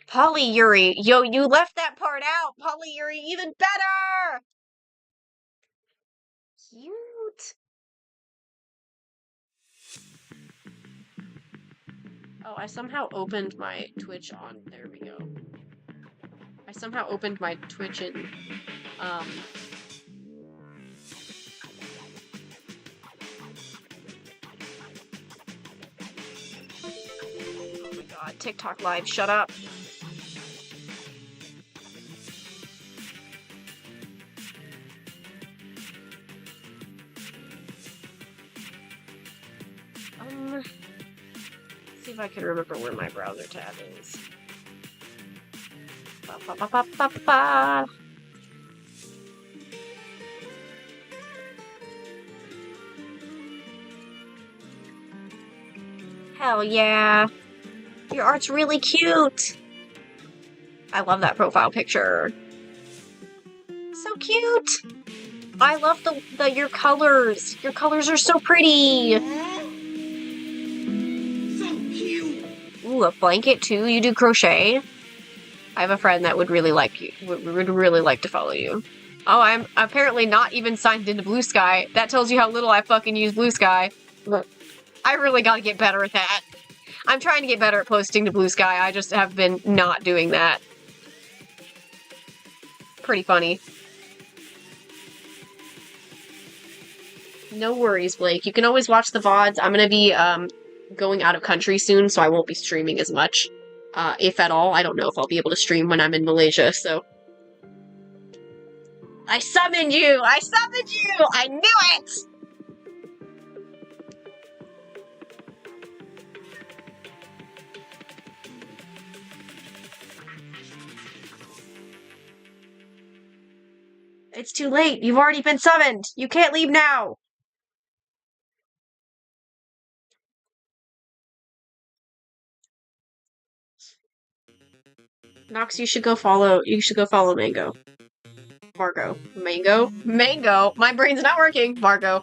Polyuri. Yo, you left that part out. Polyuri, even better! Cute. Oh, I somehow opened my Twitch on. There we go. I somehow opened my Twitch in, Oh my god, TikTok live, shut up. See if I can remember where my browser tab is. Ba, ba, ba, ba, ba, ba. Hell yeah. Your art's really cute. I love that profile picture. So cute. I love your colors. Your colors are so pretty. So cute. Ooh, a blanket too? You do crochet? I have a friend that would really like you. Would really like to follow you. Oh, I'm apparently not even signed into Blue Sky. That tells you how little I fucking use Blue Sky. I really gotta get better at that. I'm trying to get better at posting to Blue Sky. I just have been not doing that. Pretty funny. No worries, Blake. You can always watch the VODs. I'm gonna be going out of country soon, so I won't be streaming as much. If at all. I don't know if I'll be able to stream when I'm in Malaysia, so... I summoned you! I summoned you! I knew it! It's too late. You've already been summoned. You can't leave now. Nox, you should go follow Mango. Margot. Mango? Mango? My brain's not working. Margot.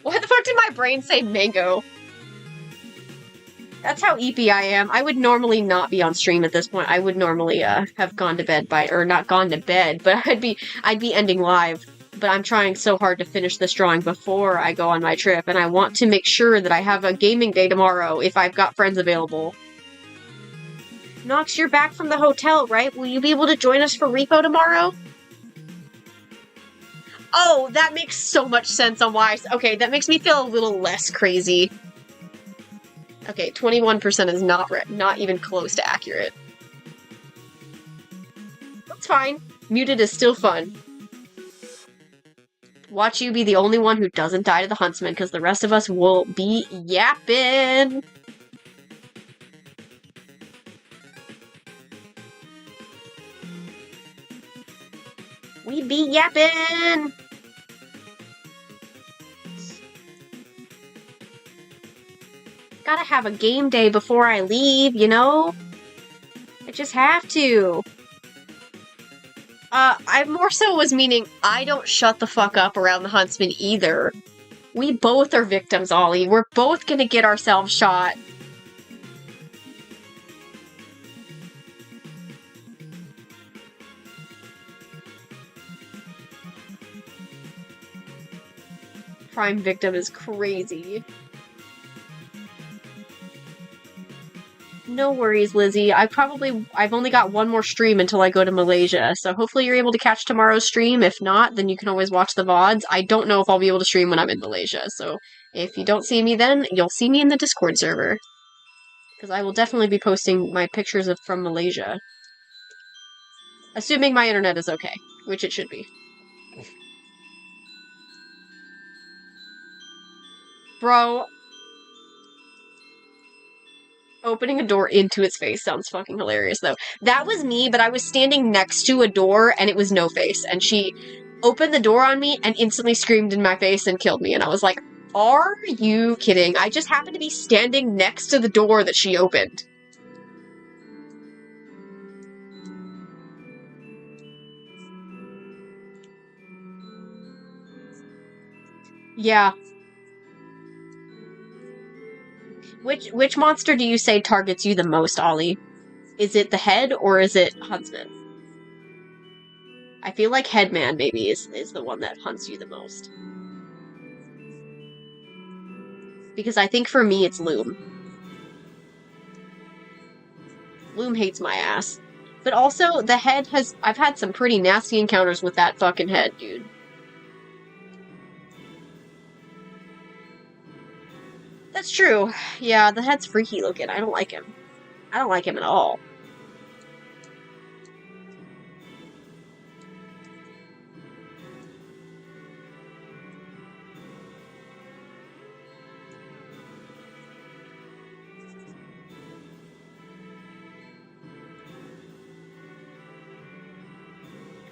Why the fuck did my brain say mango? That's how E.P. I am. I would normally not be on stream at this point. I would normally have gone to bed or not gone to bed, but I'd be ending live. But I'm trying so hard to finish this drawing before I go on my trip, and I want to make sure that I have a gaming day tomorrow if I've got friends available. Nox, you're back from the hotel, right? Will you be able to join us for R.E.P.O tomorrow? Oh, that makes so much sense on why. Okay, that makes me feel a little less crazy. Okay, 21% is not even close to accurate. That's fine. Muted is still fun. Watch you be the only one who doesn't die to the huntsman, because the rest of us will be yapping. We be yapping. Gotta have a game day before I leave, you know? I just have to. I more so was meaning I don't shut the fuck up around the huntsman either. We both are victims, Ollie. We're both gonna get ourselves shot. Prime victim is crazy. No worries, Lizzie. I've only got one more stream until I go to Malaysia, so hopefully you're able to catch tomorrow's stream. If not, then you can always watch the VODs. I don't know if I'll be able to stream when I'm in Malaysia, so if you don't see me then, you'll see me in the Discord server. Because I will definitely be posting my pictures from Malaysia. Assuming my internet is okay, which it should be. Bro, opening a door into its face sounds fucking hilarious, though. That was me, but I was standing next to a door, and it was No Face, and she opened the door on me and instantly screamed in my face and killed me, and I was like, are you kidding? I just happened to be standing next to the door that she opened. Yeah. Which monster do you say targets you the most, Ollie? Is it the head, or is it Huntsman? I feel like Headman, maybe, is the one that hunts you the most. Because I think for me, it's Loom. Loom hates my ass. But also, the head I've had some pretty nasty encounters with that fucking head, dude. That's true. Yeah, the head's freaky looking. I don't like him. I don't like him at all.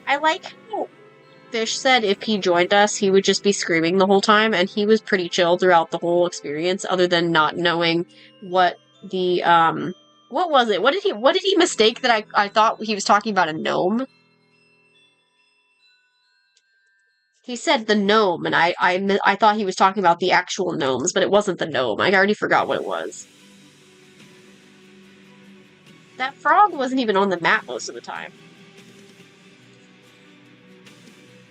I like how Fish said if he joined us, he would just be screaming the whole time, and he was pretty chill throughout the whole experience, other than not knowing what the, what was it? What did he mistake that I thought he was talking about a gnome? He said the gnome, and I thought he was talking about the actual gnomes, but it wasn't the gnome. I already forgot what it was. That frog wasn't even on the map most of the time.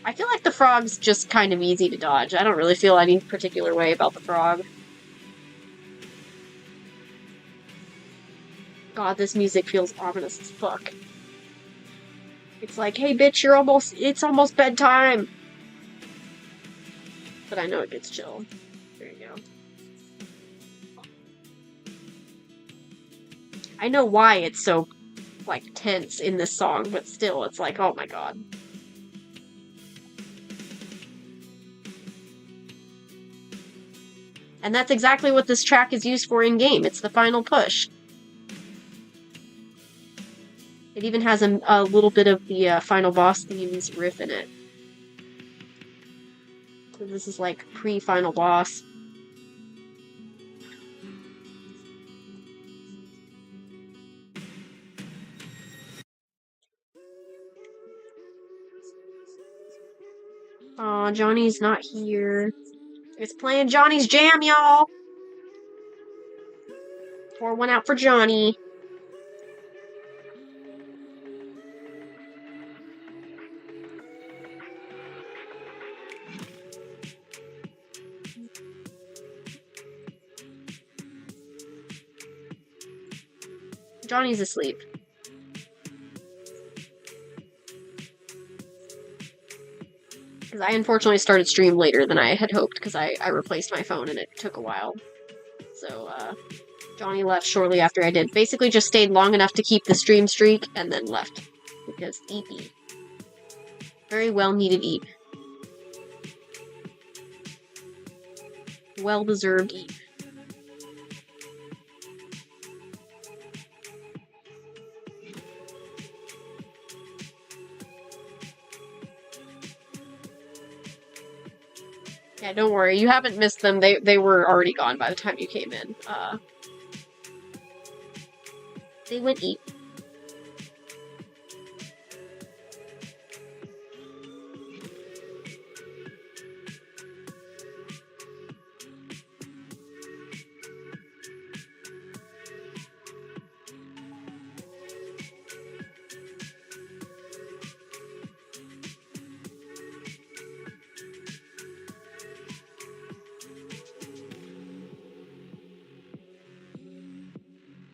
I feel like the frog's just kind of easy to dodge. I don't really feel any particular way about the frog. God, this music feels ominous as fuck. It's like, hey bitch, it's almost bedtime! But I know it gets chill. There you go. I know why it's so, like, tense in this song, but still, it's like, oh my god. And that's exactly what this track is used for in-game. It's the final push. It even has a little bit of the final boss theme's riff in it. So this is like pre-final boss. Aw, Johnny's not here. It's playing Johnny's Jam, y'all! Pour one out for Johnny. Johnny's asleep. Because I unfortunately started stream later than I had hoped, because I replaced my phone and it took a while. So, Johnny left shortly after I did. Basically just stayed long enough to keep the stream streak, and then left. Because EP. Very well needed eat. Well deserved eat. Yeah, don't worry. You haven't missed them. They were already gone by the time you came in. They went eat.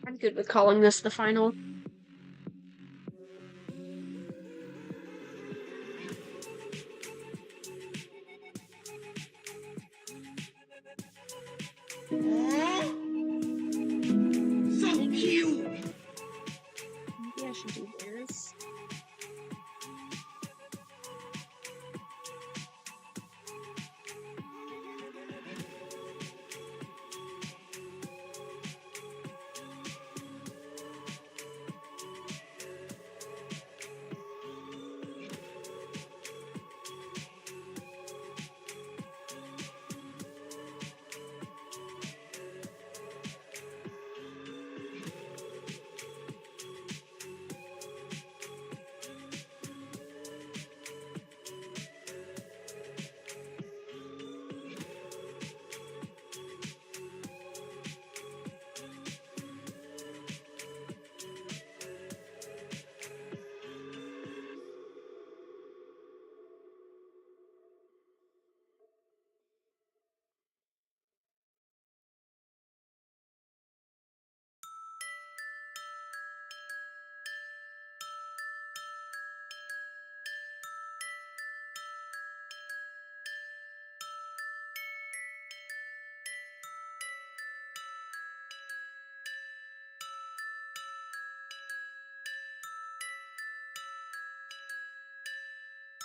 I'm good with calling this the final. So cute! Maybe I should do this.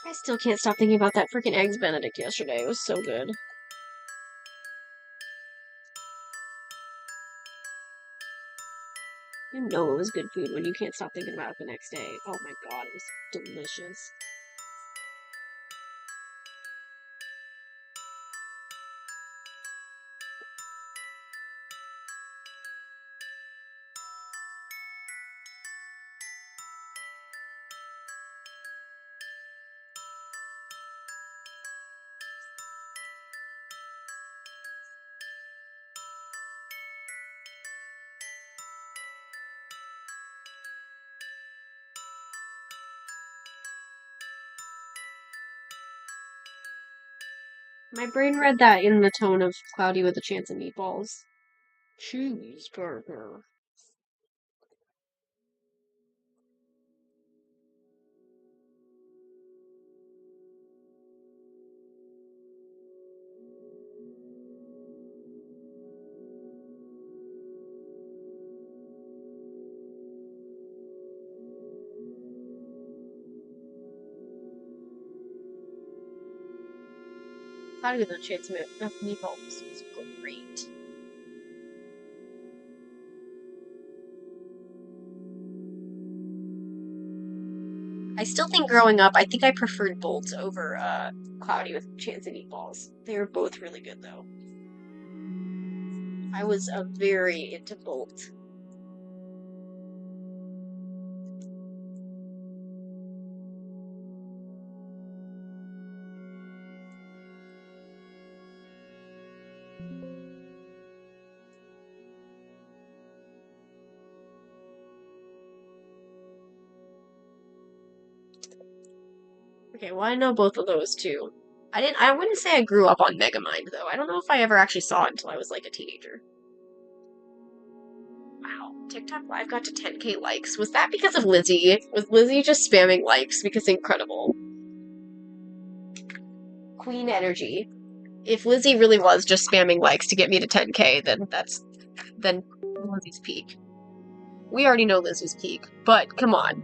I still can't stop thinking about that freaking Eggs Benedict yesterday. It was so good. You know it was good food when you can't stop thinking about it the next day. Oh my god, it was delicious. My brain read that in the tone of Cloudy with a Chance of Meatballs. Cheeseburger. Cloudy with a Chance of Meatballs was great. I still think growing up, I think I preferred Bolts over Cloudy with a Chance of Meatballs. They were both really good though. I was very into Bolt. Okay, well I know both of those too. I wouldn't say I grew up on Megamind though. I don't know if I ever actually saw it until I was like a teenager. Wow, TikTok Live got to 10K likes. Was that because of Lizzie? Was Lizzie just spamming likes? Because incredible. Queen energy. If Lizzie really was just spamming likes to get me to 10K, then Lizzie's peak. We already know Lizzie's peak, but come on.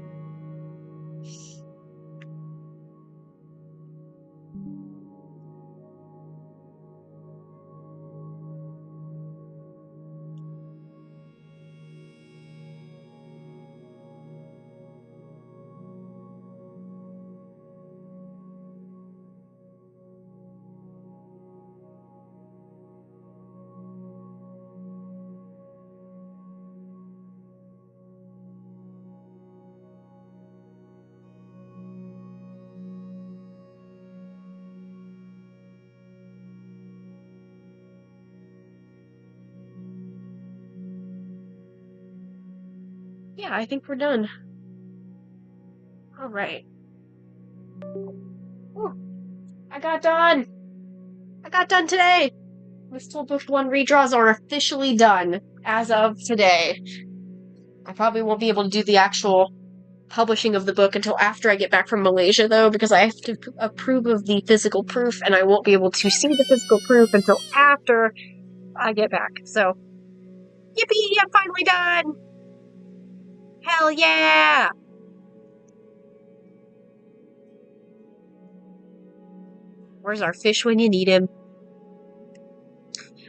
Yeah, I think we're done. Alright. I got done! I got done today! Whistold Book 1 redraws are officially done as of today. I probably won't be able to do the actual publishing of the book until after I get back from Malaysia, though, because I have to approve of the physical proof, and I won't be able to see the physical proof until after I get back. So, yippee! I'm finally done! Hell yeah! Where's our fish when you need him?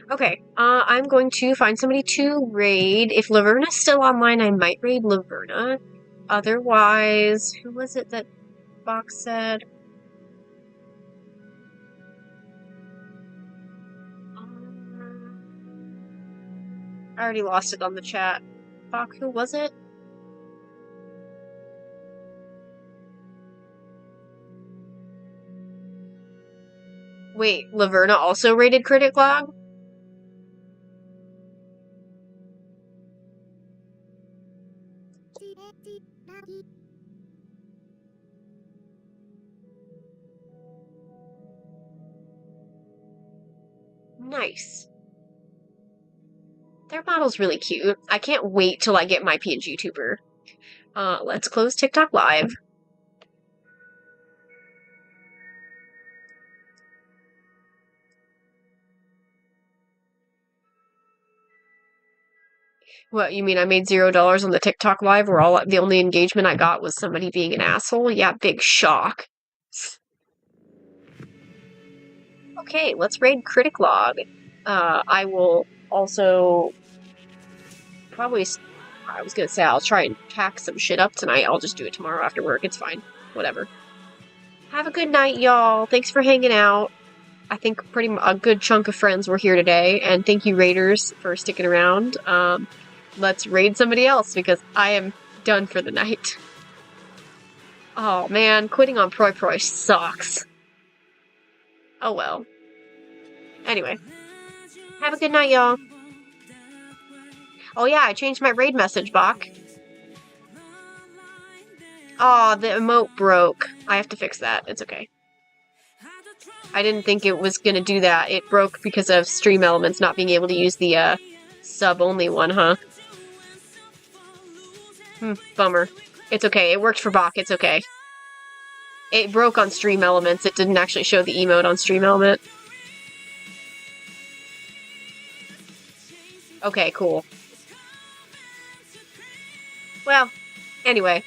Okay, I'm going to find somebody to raid. If Laverna's still online, I might raid Laverna. Otherwise, who was it that Box said? I already lost it on the chat. Fuck, who was it? Wait, Laverna also rated Critic Log? Nice. Their model's really cute. I can't wait till I get my PNG tuber. Let's close TikTok Live. What, you mean I made $0 on the TikTok Live where the only engagement I got was somebody being an asshole? Yeah, big shock. Okay, let's raid Critic Log. I will also probably... I was gonna say I'll try and pack some shit up tonight. I'll just do it tomorrow after work. It's fine. Whatever. Have a good night, y'all. Thanks for hanging out. I think a good chunk of friends were here today, and thank you, Raiders, for sticking around. Let's raid somebody else, because I am done for the night. Oh, man, quitting on R.E.P.O sucks. Oh, well. Anyway. Have a good night, y'all. Oh, yeah, I changed my raid message, Bach. Oh, the emote broke. I have to fix that. It's okay. I didn't think it was gonna do that. It broke because of Stream Elements not being able to use the, sub-only one, huh? Bummer. It's okay. It worked for Bach. It's okay. It broke on Stream Elements. It didn't actually show the emote on Stream Element. Okay, cool. Well, anyway.